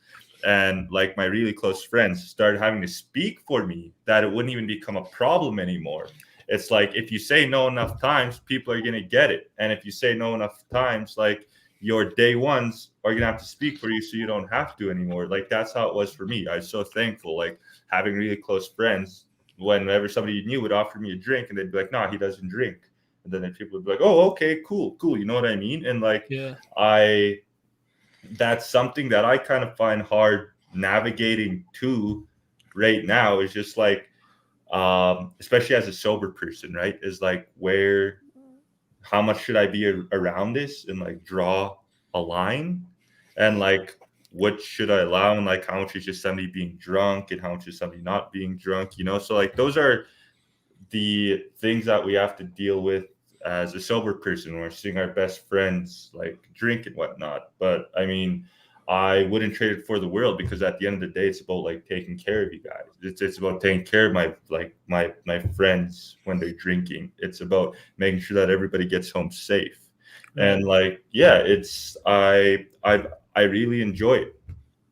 and like my really close friends started having to speak for me, that it wouldn't even become a problem anymore. It's like if you say no enough times, people are going to get it. And if you say no enough times, like your day ones are going to have to speak for you so you don't have to anymore. Like that's how it was for me. I was so thankful, like having really close friends. Whenever somebody you knew would offer me a drink and they'd be like, no, he doesn't drink. And then people would be like, oh, okay, cool. You know what I mean? And like, Yeah. That's something that I kind of find hard navigating to right now, is just like, especially as a sober person, right? Is like, how much should I be around this, and like draw a line, and like, what should I allow, and like, how much is just somebody being drunk, and how much is somebody not being drunk, you know? So like, those are the things that we have to deal with as a sober person when we're seeing our best friends like drink and whatnot. But I mean, I wouldn't trade it for the world, because at the end of the day, it's about like taking care of you guys. It's about taking care of my friends when they're drinking. It's about making sure that everybody gets home safe. And like, yeah, I really enjoy it.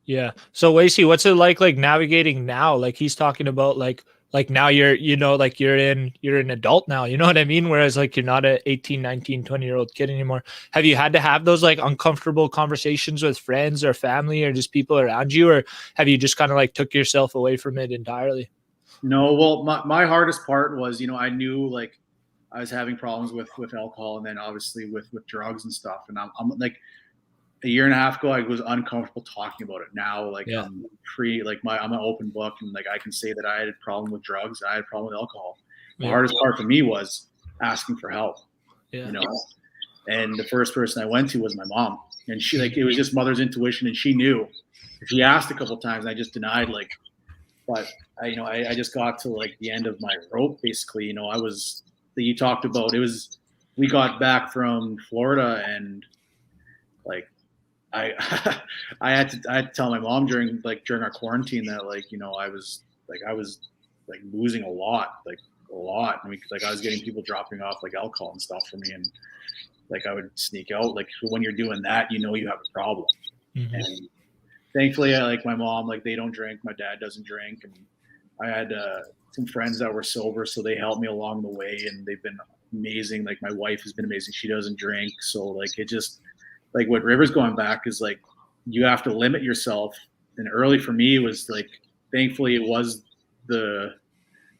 Yeah. So Wacey, what's it like navigating now? Like he's talking about like now you're, like you're an adult now, you know what I mean? Whereas like you're not a 18, 19, 20-year-old kid anymore. Have you had to have those like uncomfortable conversations with friends or family or just people around you, or have you just kind of like took yourself away from it entirely? No, well, my hardest part was, I knew like I was having problems with alcohol, and then obviously with drugs and stuff. And I'm like, a year and a half ago, I was uncomfortable talking about it. Now, like, Yeah. I'm free, like I'm an open book, and like I can say that I had a problem with drugs, I had a problem with alcohol. The hardest part for me was asking for help. Yeah. And the first person I went to was my mom, and she, like, it was just mother's intuition, and she knew. She asked a couple of times, and I just denied, like, but I just got to like the end of my rope, basically. I was, you talked about, we got back from Florida, and like, I I had to tell my mom during our quarantine that I was losing a lot. I mean, like I was getting people dropping off like alcohol and stuff for me, and like I would sneak out. Like, when you're doing that, you have a problem. Mm-hmm. And thankfully, my mom, like, they don't drink. My dad doesn't drink, and I had some friends that were sober, so they helped me along the way, and they've been amazing. Like, my wife has been amazing. She doesn't drink, so like it just. Like, what River's going back is like, you have to limit yourself. And early for me was like, thankfully it was the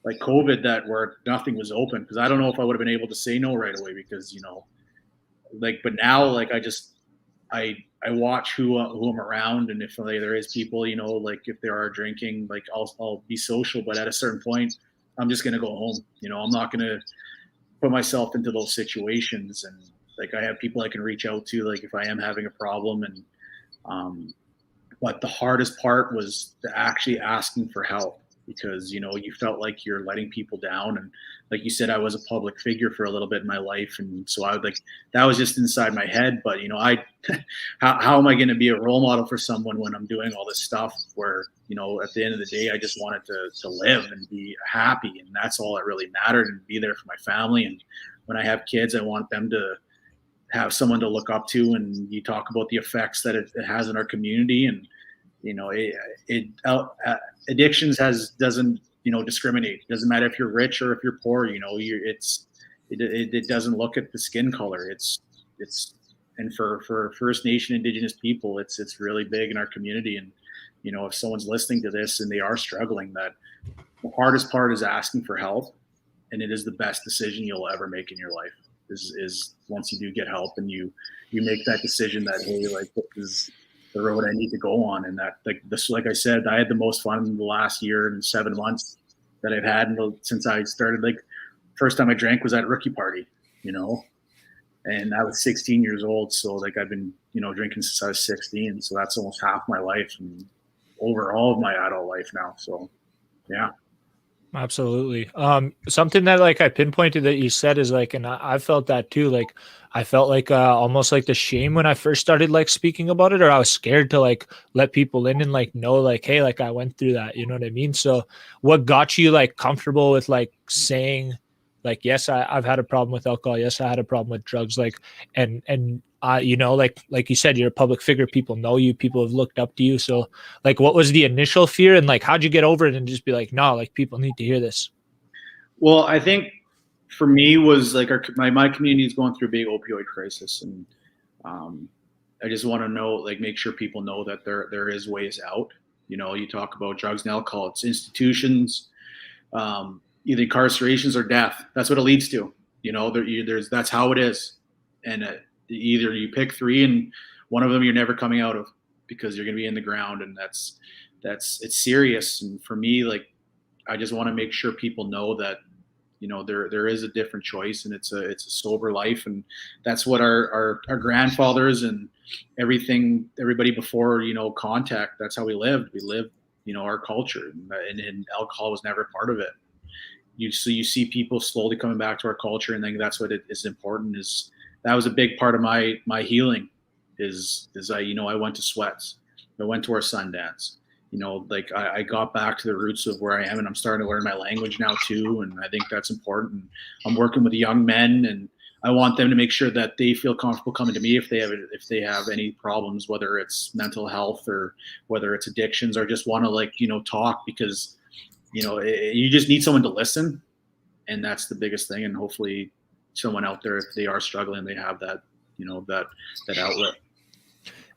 like COVID that where nothing was open, because I don't know if I would have been able to say no right away, because but now like I watch who I'm around, and if there is people, like if they are drinking, like I'll be social, but at a certain point I'm just gonna go home. I'm not gonna put myself into those situations. And like, I have people I can reach out to, like if I am having a problem. And but the hardest part was actually asking for help, because you felt like you're letting people down. And like you said, I was a public figure for a little bit in my life, and so I would like, that was just inside my head. But how am I going to be a role model for someone when I'm doing all this stuff where at the end of the day I just wanted to live and be happy, and that's all that really mattered, and be there for my family. And when I have kids, I want them to have someone to look up to. And you talk about the effects that it has in our community, and addictions doesn't discriminate. It doesn't matter if you're rich or if you're poor. It doesn't look at the skin color. It's and for First Nation Indigenous people, it's really big in our community. And if someone's listening to this and they are struggling, that the hardest part is asking for help, and it is the best decision you'll ever make in your life. Is once you do get help, and you make that decision that, hey, like, this is the road I need to go on. And that, like I said, I had the most fun in the last year and 7 months that I've had since I started. Like, first time I drank was at a rookie party, and I was 16 years old. So like, I've been drinking since I was 16. So that's almost half my life, and over all of my adult life now. So yeah. Absolutely. Something that like I pinpointed that you said is like, and I felt that too. Like, I felt like almost like the shame when I first started like speaking about it, or I was scared to like let people in and like know like, hey, like I went through that. You know what I mean? So what got you like comfortable with like saying like, yes, I've had a problem with alcohol. Yes, I had a problem with drugs. Like, and like you said, you're a public figure. People know you. People have looked up to you. So like, what was the initial fear, and like, how'd you get over it and just be like, no, like people need to hear this? Well, I think for me was like my community is going through a big opioid crisis, and I just want to know, like, make sure people know that there is ways out. You talk about drugs and alcohol, it's institutions, either incarcerations or death. That's what it leads to. there's that's how it is, and either you pick three, and one of them you're never coming out of because you're going to be in the ground, and that's it's serious. And for me, like, I just want to make sure people know that there is a different choice, and it's a sober life, and that's what our grandfathers and everybody before contact, that's how we lived. We lived our culture, and alcohol was never part of it. You see people slowly coming back to our culture, and I think that's what is important. Is that was a big part of my healing. Is I went to Sweats, I went to our Sundance. Like I got back to the roots of where I am, and I'm starting to learn my language now too, and I think that's important. I'm working with young men, and I want them to make sure that they feel comfortable coming to me if they have any problems, whether it's mental health or whether it's addictions, or just want to talk, because you just need someone to listen, and that's the biggest thing. And hopefully someone out there, if they are struggling, they have that that outlet.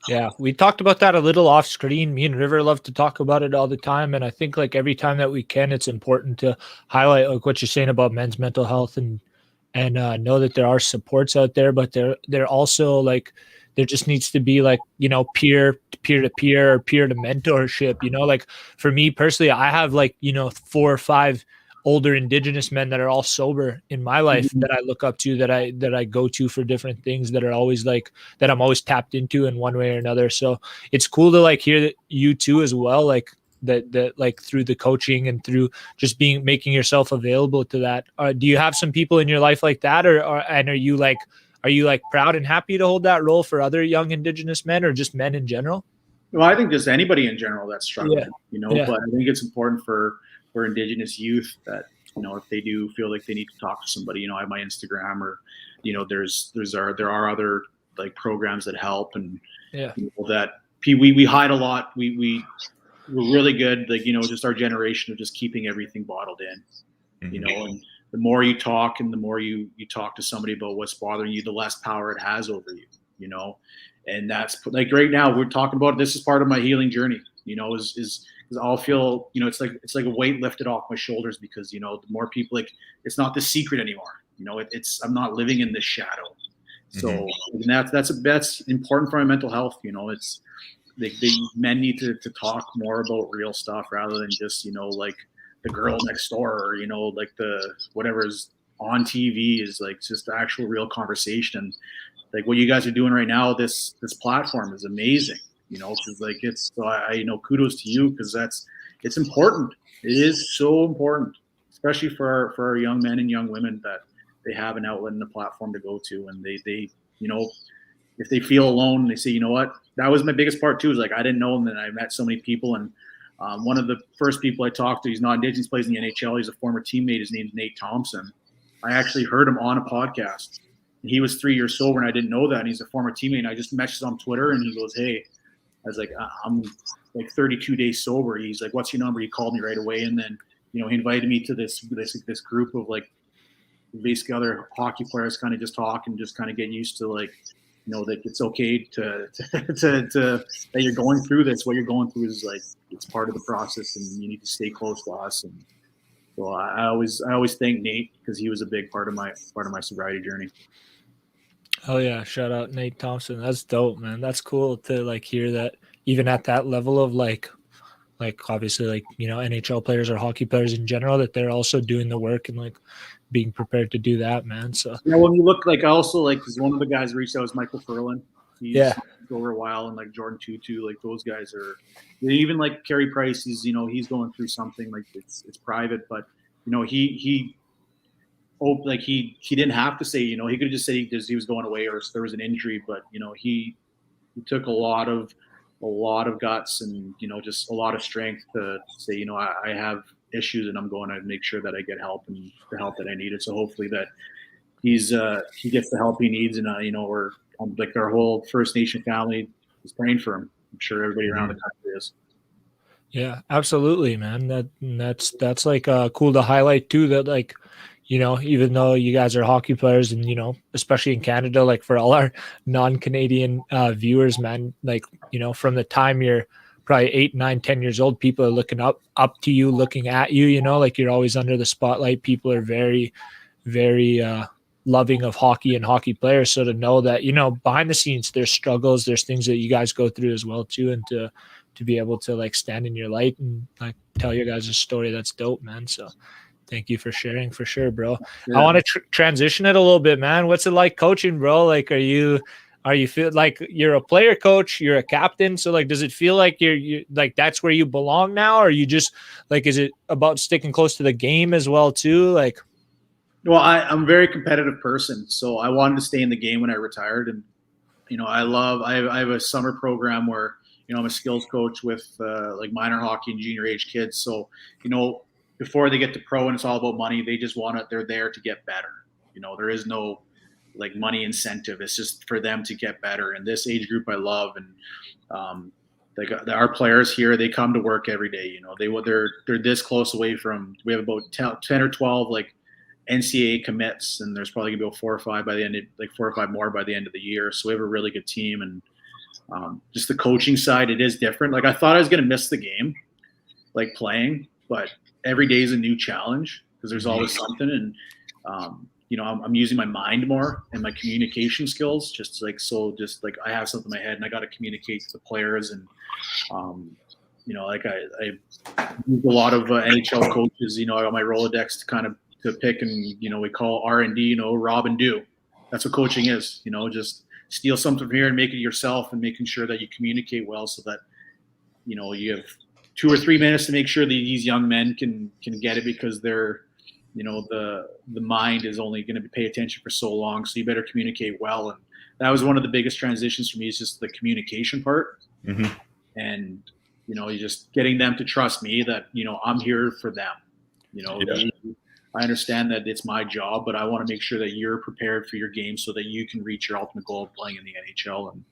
Yeah, we talked about that a little off screen. Me and River love to talk about it all the time, and I think like every time that we can, it's important to highlight like what you're saying about men's mental health, and know that there are supports out there, but they're also like there just needs to be like peer to peer or peer to mentorship. Like for me personally, I have like 4 or 5 older Indigenous men that are all sober in my life that I look up to, that I go to for different things, that are always like that I'm always tapped into in one way or another. So it's cool to like hear that you too as well, like that like through the coaching and through just making yourself available to that. Do you have some people in your life like that, or are you like proud and happy to hold that role for other young Indigenous men, or just men in general? Well, I think just anybody in general that's struggling, Yeah. But I think it's important for Indigenous youth that if they do feel like they need to talk to somebody, I have my Instagram, or there are other like programs that help, and that we hide a lot. We're really good, like just our generation of just keeping everything bottled in, and the more you talk, and the more you talk to somebody about what's bothering you, the less power it has over you, and that's like right now we're talking about, this is part of my healing journey, is I'll feel, it's like a weight lifted off my shoulders, because the more people, like, it's not the secret anymore, it's I'm not living in this shadow. So that's important for my mental health. It's the men need to talk more about real stuff, rather than just like the girl next door, or like the whatever is on TV is like just actual real conversation. And like what you guys are doing right now, this platform is amazing. Because like I kudos to you, because it's important. It is so important, especially for our young men and young women, that they have an outlet and a platform to go to, and they if they feel alone, they say, what, that was my biggest part too, is like I didn't know him, and I met so many people, and one of the first people I talked to, he's not Indigenous, plays in the NHL, he's a former teammate, his name's Nate Thompson. I actually heard him on a podcast. He was 3 years sober, and I didn't know that, and he's a former teammate, and I just messaged on Twitter, and he goes, hey, I was like, I'm like 32 days sober. He's like, what's your number? He called me right away. And then, he invited me to this group of like basically other hockey players, kind of just talk and just kind of get used to like, that it's okay to that you're going through this. What you're going through is like, it's part of the process, and you need to stay close to us. And so I always thank Nate, because he was a big part of my sobriety journey. Oh yeah, shout out Nate Thompson. That's dope, man. That's cool to like hear that even at that level of like obviously like NHL players or hockey players in general, that they're also doing the work and like being prepared to do that, man. So when you look, like I also like, because one of the guys reached out was Michael Furlan. He's over a while, and like Jordan Tutu, like those guys are, even like Carey Price, he's he's going through something, like it's private, but he didn't have to say, he could have just said he was going away, or there was an injury, but he took a lot of guts, and just a lot of strength to say, I have issues, and I'm going to make sure that I get help, and the help that I needed. So hopefully that he gets the help he needs, and we're like our whole First Nation family is praying for him. I'm sure everybody around the country is. Yeah, absolutely, man. That's like cool to highlight too, that like even though you guys are hockey players, and especially in Canada, like for all our non-Canadian viewers, man, like from the time you're probably 8, 9, 10 years old, people are looking up to you, looking at you, like you're always under the spotlight. People are very, very loving of hockey and hockey players. So to know that, you know, behind the scenes, there's struggles, there's things that you guys go through as well too. And to be able to like stand in your light and like tell your guys' story, that's dope, man. So thank you for sharing, for sure, bro. Yeah. I want to transition it a little bit, man. What's it like coaching, bro? Like, are you feel like you're a player coach, you're a captain? So like, does it feel like you're like, that's where you belong now? Or are you just like, is it about sticking close to the game as well too? Like, Well, I'm a very competitive person, so I wanted to stay in the game when I retired. And, you know, I have a summer program where, you know, I'm a skills coach with like minor hockey and junior age kids. So, you know, before they get to pro and it's all about money, they just they're there to get better. You know, there is no like money incentive. It's just for them to get better. And this age group I love. And our players here, they come to work every day. You know, they're this close away from, we have about 10 or 12 like NCAA commits, and there's probably gonna be about 4 or 5 by the end of, like 4 or 5 more by the end of the year. So we have a really good team. And just the coaching side, it is different. Like I thought I was gonna miss the game, like playing, but every day is a new challenge because there's always something. And you know, I'm using my mind more and my communication skills, just like I have something in my head and I got to communicate to the players. And you know, like I use a lot of NHL coaches. You know, I got my Rolodex to pick, and you know, we call R&D, you know, Rob and do. That's what coaching is. You know, just steal something from here and make it yourself, and making sure that you communicate well, so that, you know, you have 2 or 3 minutes to make sure that these young men can get it, because they're, you know, the mind is only going to pay attention for so long. So you better communicate well. And that was one of the biggest transitions for me, is just the communication part. Mm-hmm. And, you know, you just getting them to trust me that, you know, I'm here for them. You know, I understand that it's my job, but I want to make sure that you're prepared for your game so that you can reach your ultimate goal of playing in the NHL. And,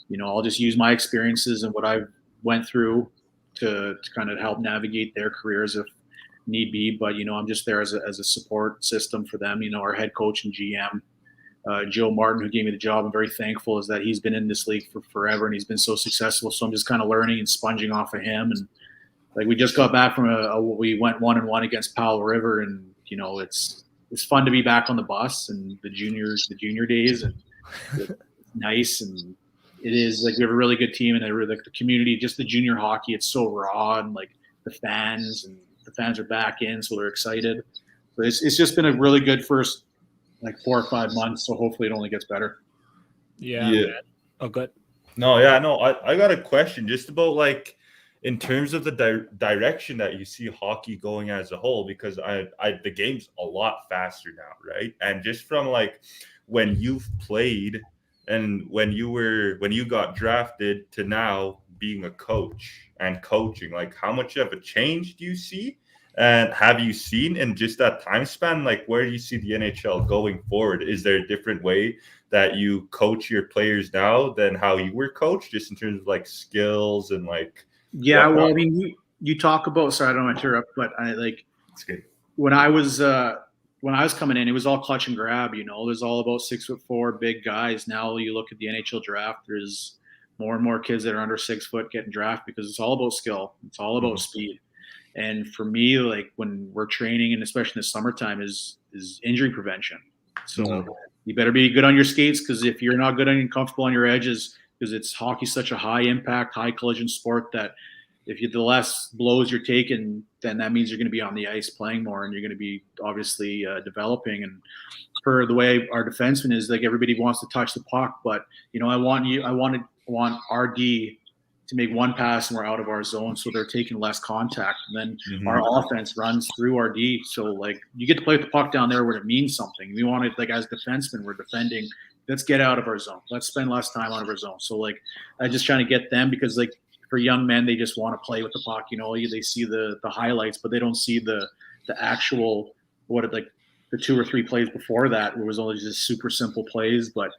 you know, I'll just use my experiences and what I've went through to kind of help navigate their careers if need be. But, you know, I'm just there as a support system for them. You know, our head coach and GM, Joe Martin, who gave me the job, I'm very thankful, is that he's been in this league for forever and he's been so successful. So I'm just kind of learning and sponging off of him. And like, we just got back from we went 1-1 against Powell River, and, you know, it's fun to be back on the bus and the junior days, and it's nice. And it is like, we have a really good team, and like the community, just the junior hockey, it's so raw, and like the fans are back in, so they're excited. So it's just been a really good first like 4 or 5 months. So hopefully it only gets better. Yeah. Oh, good. No, yeah, no. I got a question just about, like, in terms of the direction that you see hockey going as a whole, because the game's a lot faster now, right? And just from like when you've played and when you got drafted to now being a coach and coaching, like, how much of a change do you see? And have you seen in just that time span, like, where do you see the NHL going forward? Is there a different way that you coach your players now than how you were coached, just in terms of like skills and like? Yeah, well, I mean, you talk about. Sorry, I don't want to interrupt, but I like. It's good. When I was coming in, it was all clutch and grab. You know, there's all about 6'4" big guys. Now you look at the NHL draft, there's more and more kids that are under 6 foot getting drafted, because it's all about skill. It's all about speed. And for me, like, when we're training, and especially in the summertime, is injury prevention. So you better be good on your skates, because if you're not good and comfortable on your edges, because hockey's such a high impact, high collision sport, that if the less blows you're taking, then that means you're going to be on the ice playing more, and you're going to be obviously developing. And for the way our defenseman is, like, everybody wants to touch the puck, but, you know, I want RD to make one pass and we're out of our zone, so they're taking less contact, and then our offense runs through RD. So, like, you get to play with the puck down there where it means something. We want it, like, as defensemen, we're defending. Let's get out of our zone. Let's spend less time out of our zone. So, like, I just trying to get them, because, like, for young men, they just want to play with the puck. You know, they see the highlights, but they don't see the actual the 2 or 3 plays before that, where it was only just super simple plays. But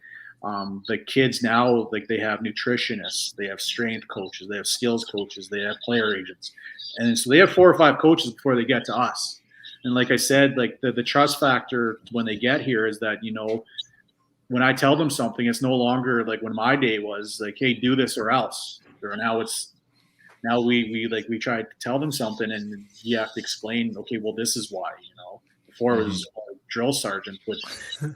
the kids now, like, they have nutritionists, they have strength coaches, they have skills coaches, they have player agents, and so they have 4 or 5 coaches before they get to us. And like I said, like, the trust factor when they get here is that, you know, when I tell them something, it's no longer like when my day was like, hey, do this or else. Or now we try to tell them something, and you have to explain, okay, well, this is why, you know. Before it was drill sergeant, which like,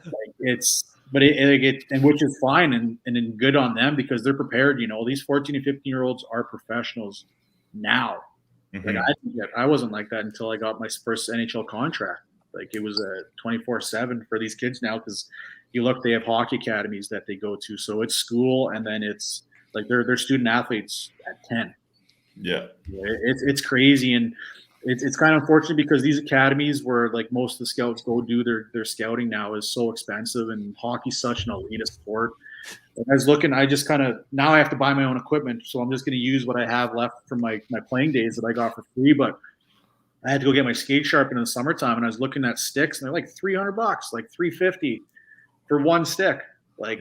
and which is fine and good on them because they're prepared. These 14 and 15-year-olds are professionals now. Like I wasn't like that until I got my first NHL contract. Like it was a 24/7 for these kids now because you look, they have hockey academies that they go to, so it's school and then it's like they're student athletes at 10. Yeah, it's crazy and it's kind of unfortunate because these academies where like most of the scouts go do their scouting now is so expensive and hockey's such an elitist sport. And I was looking, I just kind of now I have to buy my own equipment, so I'm just going to use what I have left from my playing days that I got for free. But I had to go get my skate sharpened in the summertime, and I was looking at sticks, and they're like $300, like $350 for one stick. Like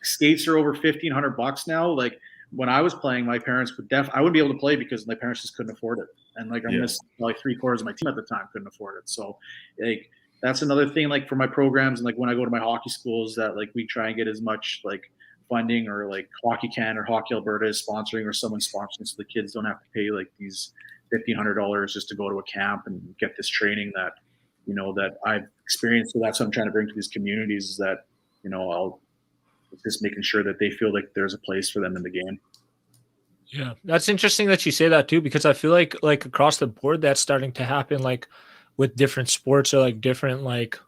skates are over $1,500 now. Like when I was playing, my parents I wouldn't be able to play because my parents just couldn't afford it, and like I missed like 3/4 of my team at the time couldn't afford it. So like that's another thing, like for my programs and like when I go to my hockey schools, that like we try and get as much like funding or like Hockey Can or Hockey Alberta is sponsoring or someone sponsoring, so the kids don't have to pay like these $1,500 just to go to a camp and get this training that that I've experienced. So that's what I'm trying to bring to these communities is that I'll just making sure that they feel like there's a place for them in the game. Yeah, that's interesting that you say that too, because I feel like across the board that's starting to happen, like with different sports or like different like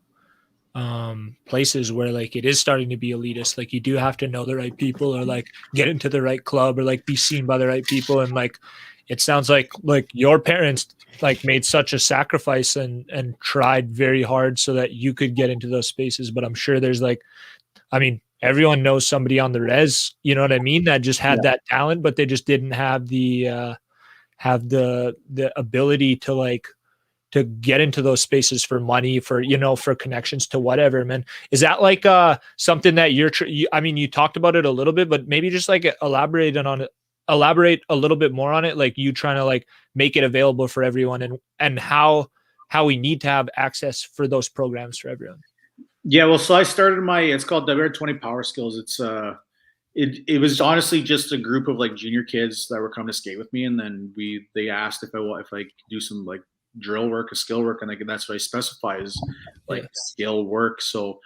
places where like it is starting to be elitist. Like you do have to know the right people or like get into the right club or like be seen by the right people. And like it sounds like your parents like made such a sacrifice and tried very hard so that you could get into those spaces. But I'm sure there's like, I mean, everyone knows somebody on the res, you know what I mean, that just had that talent, but they just didn't have the ability to like to get into those spaces for money, for for connections to whatever, man. Is that like something that I mean, you talked about it a little bit, but maybe just like elaborate a little bit more on it, like you trying to like make it available for everyone and how we need to have access for those programs for everyone. Yeah, well, so I started it's called WR20 Power Skills. It's it was honestly just a group of like junior kids that were coming to skate with me, and then they asked if I could do some like drill work or skill work, and like that's what I specify as like skill work. So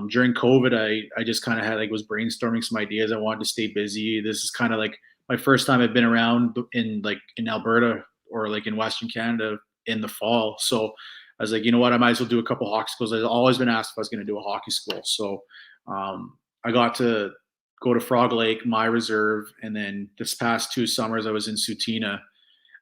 during COVID, I just kind of had was brainstorming some ideas. I wanted to stay busy. This is kind of like my first time I've been around in Alberta or like in Western Canada in the fall. So I was like, you know what, I might as well do a couple hockey schools. I've always been asked if I was going to do a hockey school. So I got to go to Frog Lake, my reserve. And then this past 2 summers, I was in Sutina.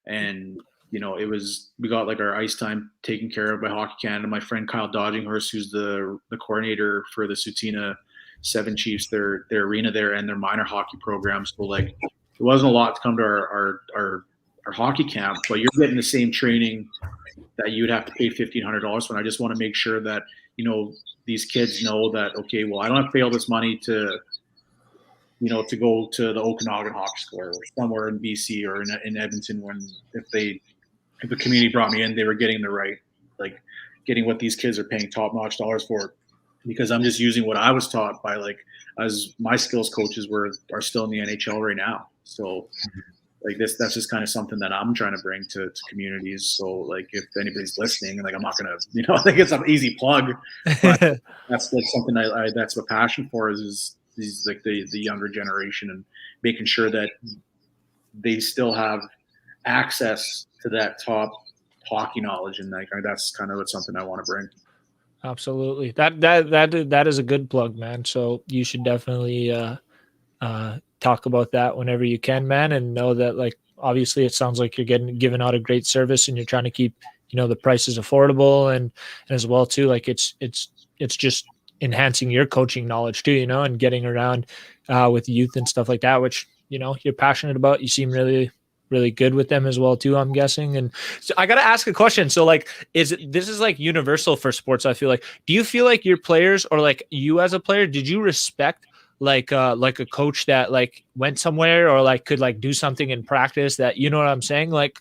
And, we got like our ice time taken care of by Hockey Canada. My friend Kyle Dodginghurst, who's the coordinator for the Sutina Seven Chiefs, their arena there and their minor hockey program. So like it wasn't a lot to come to our hockey camp, but you're getting the same training that you'd have to pay $1,500 for. And I just want to make sure that, these kids know that, okay, well, I don't have to pay all this money to go to the Okanagan Hockey School or somewhere in BC or in Edmonton if the community brought me in, they were getting the right, like getting what these kids are paying top-notch dollars for, because I'm just using what I was taught by as my skills coaches are still in the NHL right now. So like that's just kind of something that I'm trying to bring to communities. So like if anybody's listening, like I'm not gonna, I think it's an easy plug, but that's like something that's a passion for is these like the younger generation and making sure that they still have access to that top hockey knowledge. And like that's kind of something I want to bring. Absolutely. That is a good plug, man. So you should definitely talk about that whenever you can, man, and know that like obviously it sounds like you're giving out a great service and you're trying to keep the prices affordable and as well too, like it's just enhancing your coaching knowledge too, and getting around with youth and stuff like that, which you're passionate about. You seem really good with them as well too, I'm guessing. And so I got to ask a question. So like, this is like universal for sports, I feel like. Do you feel like your players or like you as a player, did you respect like a coach that like went somewhere or like could like do something in practice that, you know what I'm saying? Like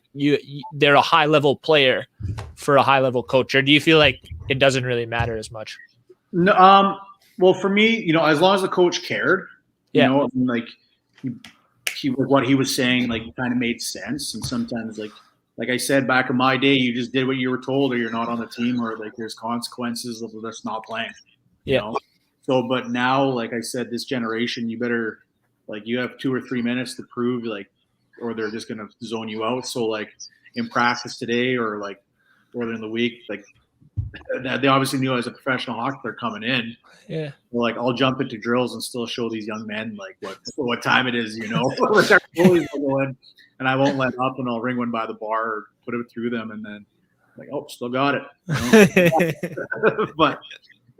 they're a high level player for a high level coach, or do you feel like it doesn't really matter as much? No, well for me, as long as the coach cared, like what he was saying, like kind of made sense. And sometimes like like I said, back in my day, you just did what you were told, or you're not on the team, or like there's consequences of just not playing. You know? So, but now, like I said, this generation, you better, like, you have 2 or 3 minutes to prove, like, or they're just gonna zone you out. So, like, in practice today, or like earlier in the week, like, they obviously knew as a professional hockey player coming in. Yeah. Like, I'll jump into drills and still show these young men like what time it is, you know. With our goalies going, and I won't let up, and I'll ring one by the bar or put it through them, and then like, oh, still got it. You know?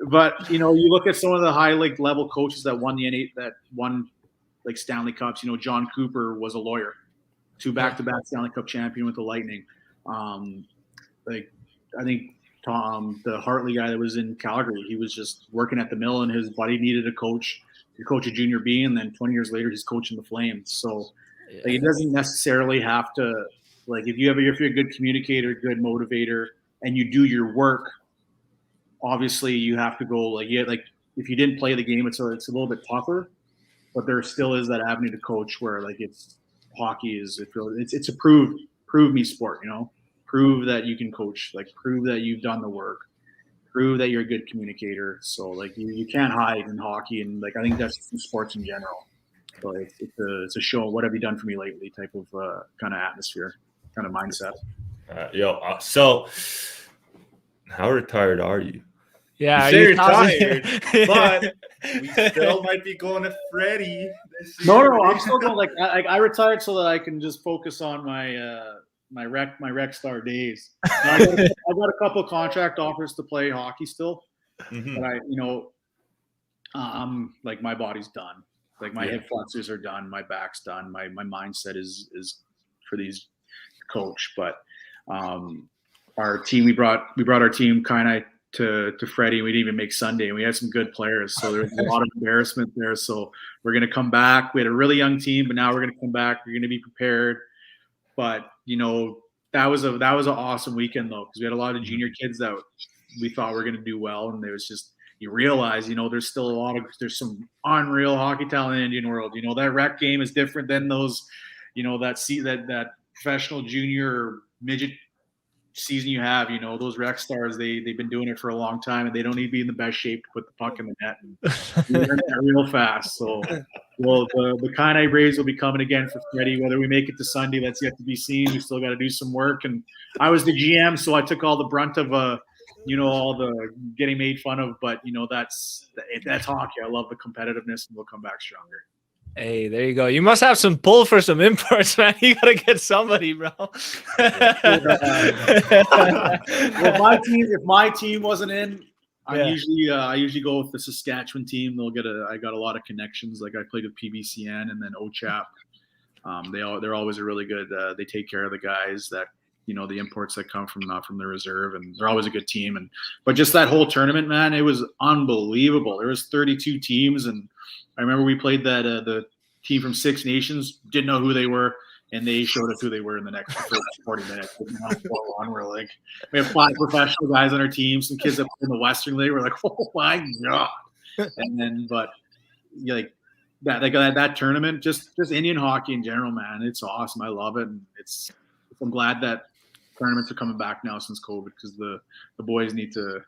but you know, you look at some of the high league level coaches that won like Stanley Cups. You know, John Cooper was a lawyer, 2 back-to-back Stanley Cup champion with the Lightning. Like, I think Tom, the Hartley guy that was in Calgary, he was just working at the mill, and his buddy needed a coach to coach a junior B, and then 20 years later, he's coaching the Flames. So like, it doesn't necessarily have to, like, if you're a good communicator, good motivator, and you do your work, obviously you have to go, like, yeah, like if you didn't play the game, it's a little bit tougher, but there still is that avenue to coach where, like, hockey is a prove me sport, you know. Prove that you can coach, like, prove that you've done the work, prove that you're a good communicator. So, like, you can't hide in hockey, and, like, I think that's in sports in general. So it's a show, what have you done for me lately type of kind of atmosphere, kind of mindset. So how retired are you? Yeah, you say you're tired, but we still might be going to Freddie this year. No, I'm still going. Like, I retired so that I can just focus on my rec star days. I got a couple of contract offers to play hockey still, but I'm like, my body's done. Like, my hip flexors are done, my back's done, my mindset is for these coach. But our team, we brought our team kind of to Freddie. We didn't even make Sunday, and we had some good players, so there was a lot of embarrassment there. So we're gonna come back. We had a really young team, but now we're gonna come back. We're gonna be prepared. But you know, that was an awesome weekend though, because we had a lot of junior kids that we thought were gonna do well, and there was just, you realize, you know, there's still there's some unreal hockey talent in the Indian world. You know, that rec game is different than those, you know, that professional junior midget season you have. You know, those rec stars, they've been doing it for a long time, and they don't need to be in the best shape to put the puck in the net and learn that real fast. So, well, the Kainai Braves will be coming again for Freddie. Whether we make it to Sunday, that's yet to be seen. We still got to do some work, and I was the GM, so I took all the brunt of you know, all the getting made fun of, but you know, that's hockey. I love the competitiveness, and we'll come back stronger. Hey, there you go. You must have some pull for some imports, man. You gotta get somebody, bro. Well, if my team wasn't in, I usually go with the Saskatchewan team. I got a lot of connections. Like, I played with PBCN and then OCHAP. They're always a really good. They take care of the guys that, you know, the imports that come from not from the reserve, and they're always a good team. But just that whole tournament, man, it was unbelievable. There was 32 teams, and I remember we played that the team from Six Nations, didn't know who they were, and they showed us who they were in the next 40 minutes. We're like, we have 5 professional guys on our team, some kids up in the Western League. We're like, oh my god! And then, but yeah, like that tournament, just Indian hockey in general, man, it's awesome. I love it, and I'm glad that tournaments are coming back now since COVID, because the boys need to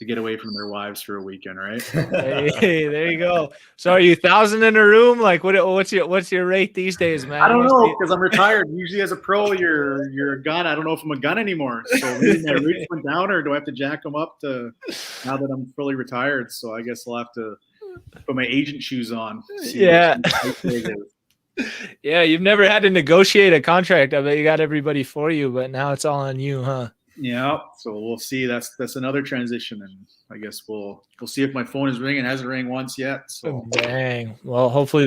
get away from their wives for a weekend, right? Hey, there you go. So are you 1,000 in a room? Like, what's your rate these days, man? I don't know, because I'm retired. Usually as a pro, you're a gun. I don't know if I'm a gun anymore. So maybe my rates went down, or do I have to jack them up to now that I'm fully retired? So I guess I'll have to put my agent shoes on. Yeah. Yeah, you've never had to negotiate a contract. I bet you got everybody for you, but now it's all on you, huh? Yeah, so we'll see. That's another transition, and I guess we'll see if my phone is ringing. It hasn't rang once yet. So dang. Well, hopefully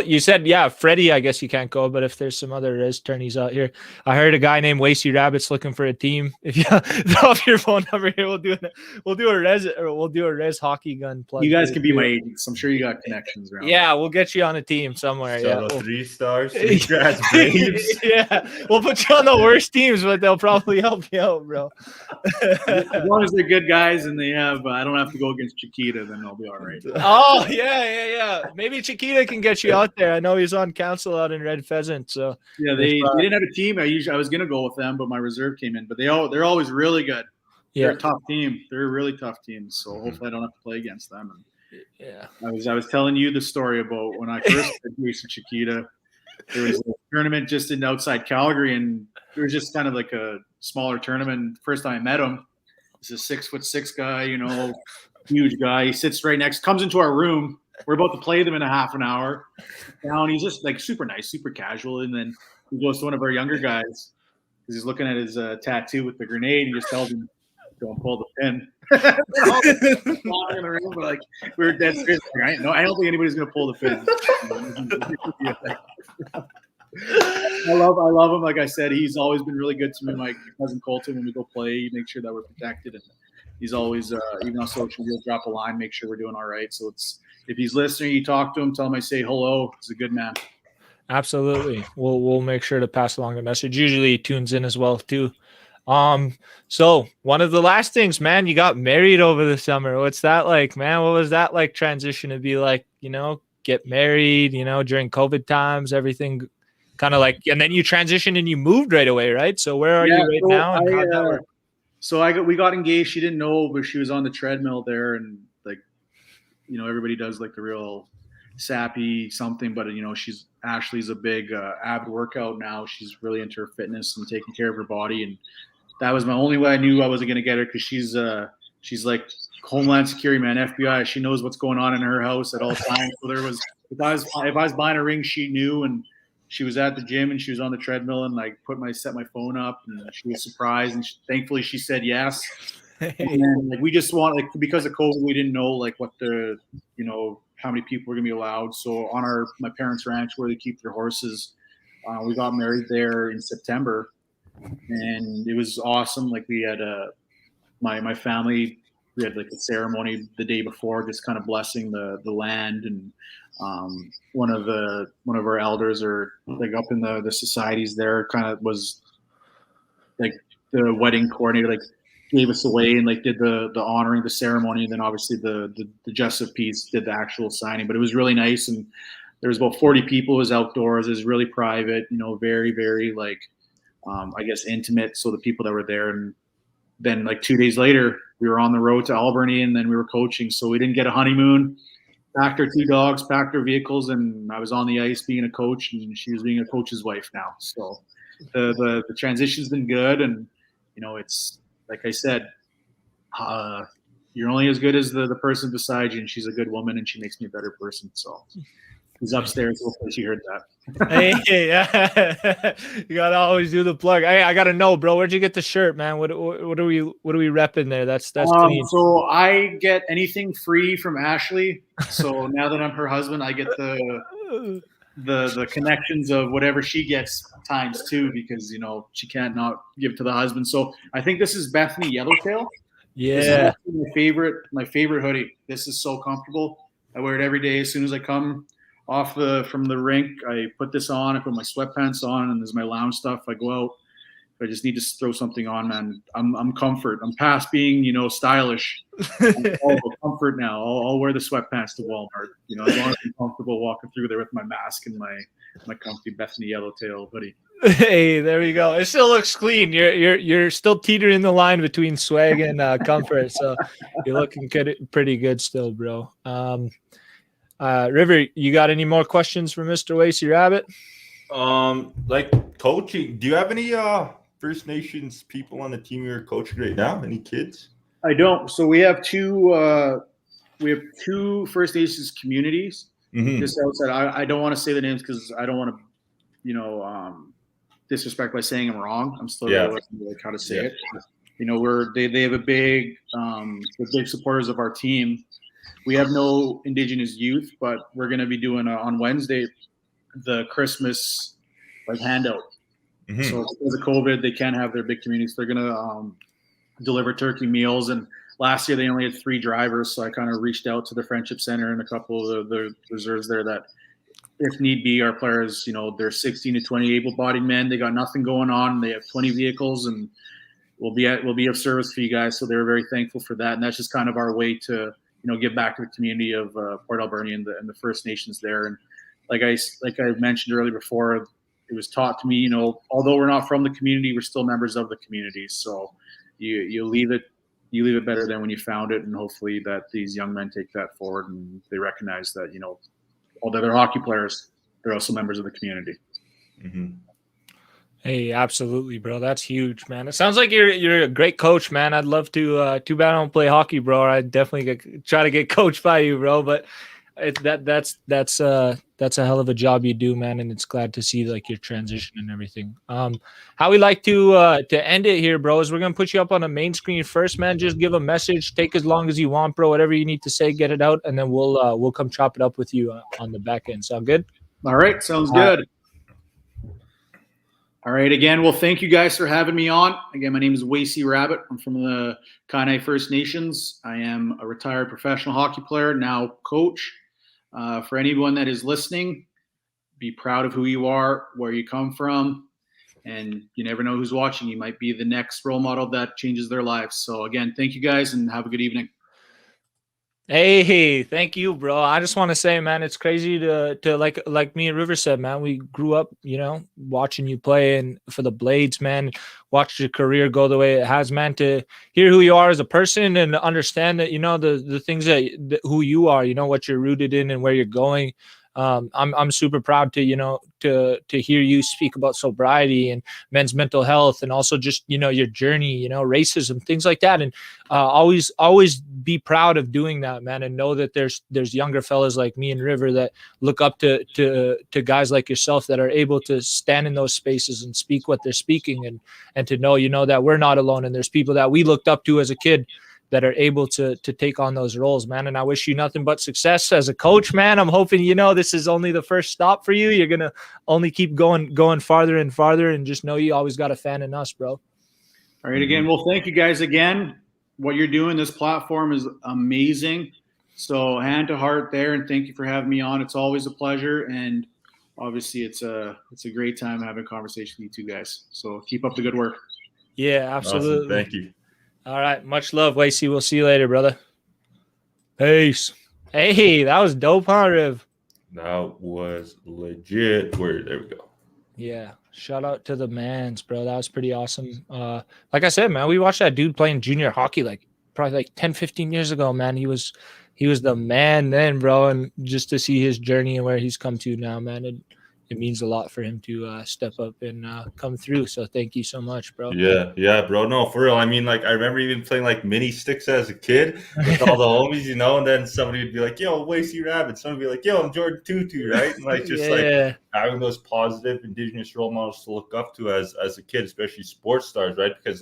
you said, yeah, Freddie, I guess you can't go, but if there's some other res tourneys out here, I heard a guy named Wacey Rabbit's looking for a team. If you drop your phone number here, we'll do a res hockey gun plug. You guys can be my agents. I'm sure you got connections around. Yeah, we'll get you on a team somewhere. So 3 stars, 3 grass Braves. Yeah, we'll put you on the worst teams, but they'll probably help you out. know, bro. As long as they're good guys and they have, I don't have to go against Chiquita, then I'll be all right. Oh yeah. Maybe Chiquita can get you out there. I know he's on council out in Red Pheasant. So Yeah, they didn't have a team. I was gonna go with them, but my reserve came in. But they're always really good. They're a tough team. They're a really tough team. So hopefully I don't have to play against them. And yeah. I was telling you the story about when I first introduced to Chiquita. There was a tournament just in outside Calgary, and it was just kind of like a smaller tournament. First time I met him, he's a 6'6" guy, huge guy. He sits right next, comes into our room. We're about to play them in a half an hour. Down, he's just like super nice, super casual. And then he goes to one of our younger guys because he's looking at his tattoo with the grenade, and just tells him, "Don't pull the pin." Walking around, but like we were dead serious. Right? No, I don't think anybody's gonna pull the pin. I love him. Like I said, he's always been really good to me. My cousin Colton, when we go play, he makes sure that we're protected, and he's always even on social media, drop a line, make sure we're doing all right. So it's if he's listening, you talk to him, tell him I say hello. He's a good man. Absolutely. We'll make sure to pass along the message. Usually he tunes in as well too. So one of the last things, man, you got married over the summer. What's that like, man? What was that like transition to be like, get married, during COVID times, everything kind of like, and then you transitioned and you moved right away, right? So where are you right now? And how'd that work? So we got engaged. She didn't know, but she was on the treadmill there, and like, everybody does like the real sappy something, but Ashley's a big avid workout now. She's really into her fitness and taking care of her body, and that was my only way I knew I wasn't going to get her, because she's like Homeland Security, man, FBI. She knows what's going on in her house at all times. So there was, if I was buying a ring, she knew, and she was at the gym and she was on the treadmill, and like set my phone up, and she was surprised, and thankfully she said yes. And then, like, we just because of COVID, we didn't know like what the how many people were gonna be allowed. So on my parents' ranch where they keep their horses, we got married there in September, and it was awesome. Like we had my family, we had like a ceremony the day before, just kind of blessing the land, and one of our elders, or like up in the societies there, kind of was like the wedding coordinator, like gave us away and like did the honoring, the ceremony, and then obviously the justice piece did the actual signing. But it was really nice, and there was about 40 people. It was outdoors. It was really private, very, very like I guess intimate. So the people that were there, and then like 2 days later we were on the road to Albany, and then we were coaching. So we didn't get a honeymoon. Packed our 2 dogs, packed our vehicles, and I was on the ice being a coach, and she was being a coach's wife now. So the transition's been good, and it's like I said, you're only as good as the person beside you, and she's a good woman, and she makes me a better person. So he's upstairs. Hopefully she heard that. Hey, yeah. You gotta always do the plug. I gotta know, bro. Where'd you get the shirt, man? What are we repping there? That's clean. So I get anything free from Ashley. So now that I'm her husband, I get the connections of whatever she gets times 2, because she can't not give to the husband. So I think this is Bethany Yellowtail. Yeah, my favorite hoodie. This is so comfortable. I wear it every day. As soon as I come off from the rink, I put this on. I put my sweatpants on, and there's my lounge stuff. I go out. I just need to throw something on, man. I'm comfort. I'm past being stylish. I'm all about comfort now. I'll wear the sweatpants to Walmart. As long as I'm comfortable walking through there with my mask and my comfy Bethany Yellowtail hoodie. Hey, there we go. It still looks clean. You're still teetering the line between swag and comfort, so you're looking pretty good still, bro. River, you got any more questions for Mr. Wacey Rabbit? Like coaching, do you have any First Nations people on the team you're coaching right now? Any kids? I don't. So we have two First Nations communities just outside. I don't want to say the names because I don't want to, disrespect by saying I'm wrong. I'm still learning like how to say it. They have a big, they're big supporters of our team. We have no Indigenous youth, but we're going to be doing on Wednesday the Christmas handout. So because of COVID, they can't have their big communities. They're going to deliver turkey meals. And last year they only had 3 drivers, so I kind of reached out to the Friendship Center and a couple of the reserves there that, if need be, our players, they're 16 to 20 able-bodied men. They got nothing going on. They have 20 vehicles, and we'll be of service for you guys. So they were very thankful for that, and that's just kind of our way to give back to the community of Port Alberni and the First Nations there. And like I mentioned earlier before, it was taught to me, although we're not from the community, we're still members of the community. So you leave it better than when you found it, and hopefully that these young men take that forward and they recognize that although they're hockey players, they're also members of the community. Mm-hmm. Hey, absolutely, bro. That's huge, man. It sounds like you're a great coach, man. I'd love to. Too bad I don't play hockey, bro. I'd definitely try to get coached by you, bro. But that's a hell of a job you do, man. And it's glad to see like your transition and everything. How we like to end it here, bro, is we're gonna put you up on the main screen first, man. Just give a message, take as long as you want, bro. Whatever you need to say, get it out, and then we'll come chop it up with you on the back end. Sound good? All right, sounds good. All right, again, well, thank you guys for having me on. Again, my name is Wacey Rabbit. I'm from the Kainai First Nations. I am a retired professional hockey player, now coach. For anyone that is listening, be proud of who you are, where you come from, and you never know who's watching. You might be the next role model that changes their lives. So again, thank you guys and have a good evening. Hey, thank you, bro. I just want to say, man, it's crazy to like me and River said, man, we grew up, watching you play and for the Blades, man, watched your career go the way it has, man, to hear who you are as a person and understand that, the things that who you are, what you're rooted in and where you're going. I'm super proud to to hear you speak about sobriety and men's mental health, and also just your journey, racism, things like that, and always be proud of doing that, man, and know that there's younger fellas like me and River that look up to guys like yourself that are able to stand in those spaces and speak what they're speaking, and to know that we're not alone, and there's people that we looked up to as a kid that are able to take on those roles, man. And I wish you nothing but success as a coach, man. I'm hoping, this is only the first stop for you. You're going to only keep going farther and farther, and just know you always got a fan in us, bro. All right. Again, well, thank you guys again. What you're doing, this platform is amazing. So hand to heart there. And thank you for having me on. It's always a pleasure. And obviously it's a great time having a conversation with you two guys. So keep up the good work. Yeah, absolutely. Awesome. Thank you. All right. Much love, Wacey. We'll see you later, brother. Peace. Hey, that was dope, huh, Riv? That was legit. There we go. Yeah. Shout out to the mans, bro. That was pretty awesome. Like I said, man, we watched that dude playing junior hockey probably 10, 15 years ago, man. He was the man then, bro. And just to see his journey and where he's come to now, man, it means a lot for him to step up and come through. So thank you so much, bro. Yeah, bro. No, for real. I mean, I remember even playing mini sticks as a kid with all the homies, and then somebody would be like, yo, Wacey Rabbit. Somebody would be like, yo, I'm Jordan Tutu, right? And having those positive Indigenous role models to look up to as a kid, especially sports stars, right? Because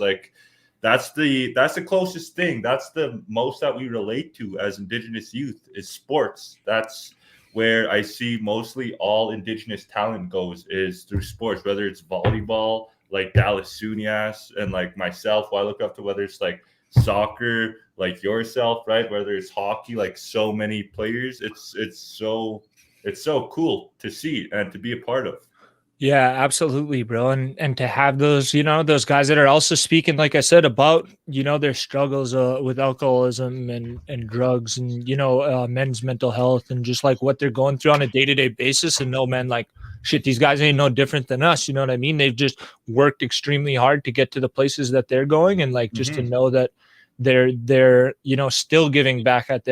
that's the closest thing. That's the most that we relate to as Indigenous youth is sports. That's where I see mostly all Indigenous talent goes is through sports, whether it's volleyball, like Dallas Sunias, and myself, who I look up to, whether it's soccer, like yourself, right? Whether it's hockey, so many players, it's so cool to see and to be a part of. Yeah, absolutely, bro. And to have those, those guys that are also speaking, like I said, about, their struggles with alcoholism and drugs and, men's mental health and just what they're going through on a day-to-day basis, and know, man, shit, these guys ain't no different than us. You know what I mean? They've just worked extremely hard to get to the places that they're going, and just to know that they're still giving back at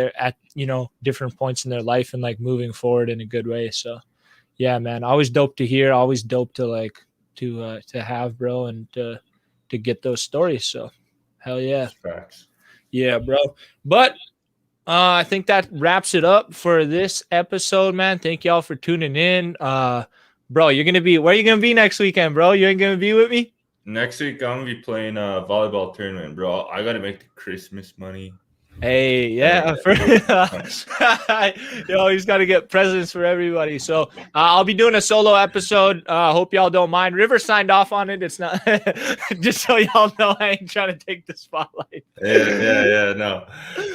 different points in their life and moving forward in a good way. So yeah, man, always dope to hear, always dope to to have, bro, and to get those stories. So hell yeah. Facts. Yeah, bro. But I think that wraps it up for this episode, man. Thank y'all for tuning in. Bro, where are you gonna be next weekend, bro? You ain't gonna be with me? Next week I'm gonna be playing a volleyball tournament, bro. I gotta make the Christmas money. Hey, yeah. You always got to get presents for everybody. So I'll be doing a solo episode. Hope y'all don't mind. River signed off on it. It's not just so y'all know I ain't trying to take the spotlight. Yeah, no.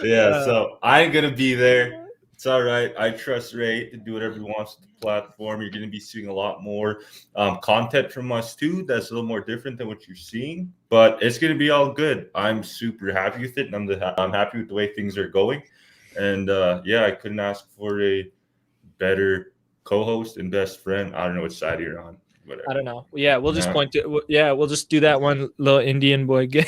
Yeah, so I ain't going to be there. It's all right. I trust Ray to do whatever he wants with the platform. You're going to be seeing a lot more content from us too. That's a little more different than what you're seeing, but it's going to be all good. I'm super happy with it, and I'm happy with the way things are going. And yeah, I couldn't ask for a better co-host and best friend. I don't know which side you're on. Whatever. I don't know. Yeah, we'll just No. point to. Yeah, we'll just do that one little Indian boy. All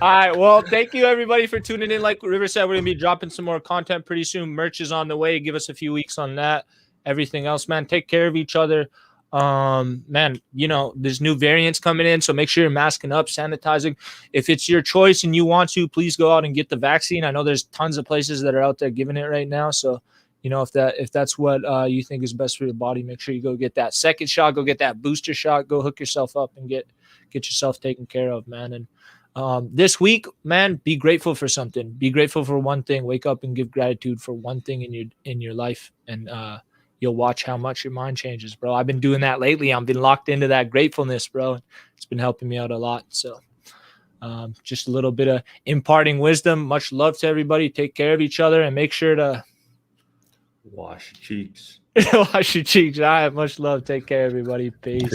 right. Well, thank you everybody for tuning in. Like River said, we're gonna be dropping some more content pretty soon. Merch is on the way. Give us a few weeks on that. Everything else, man, take care of each other. Man, you know, there's new variants coming in, so make sure you're masking up, sanitizing. If it's your choice and you want to, please go out and get the vaccine. I know there's tons of places that are out there giving it right now, so. You know, if that's what you think is best for your body, make sure you go get that second shot, go get that booster shot, go hook yourself up and get yourself taken care of, man. And this week, man, be grateful for something. Be grateful for one thing. Wake up and give gratitude for one thing in your life, and you'll watch how much your mind changes, bro. I've been doing that lately. I've been locked into that gratefulness, bro. It's been helping me out a lot. So just a little bit of imparting wisdom. Much love to everybody. Take care of each other and make sure to Wash your cheeks. wash your cheeks. All right. Much love. Take care, everybody. Peace.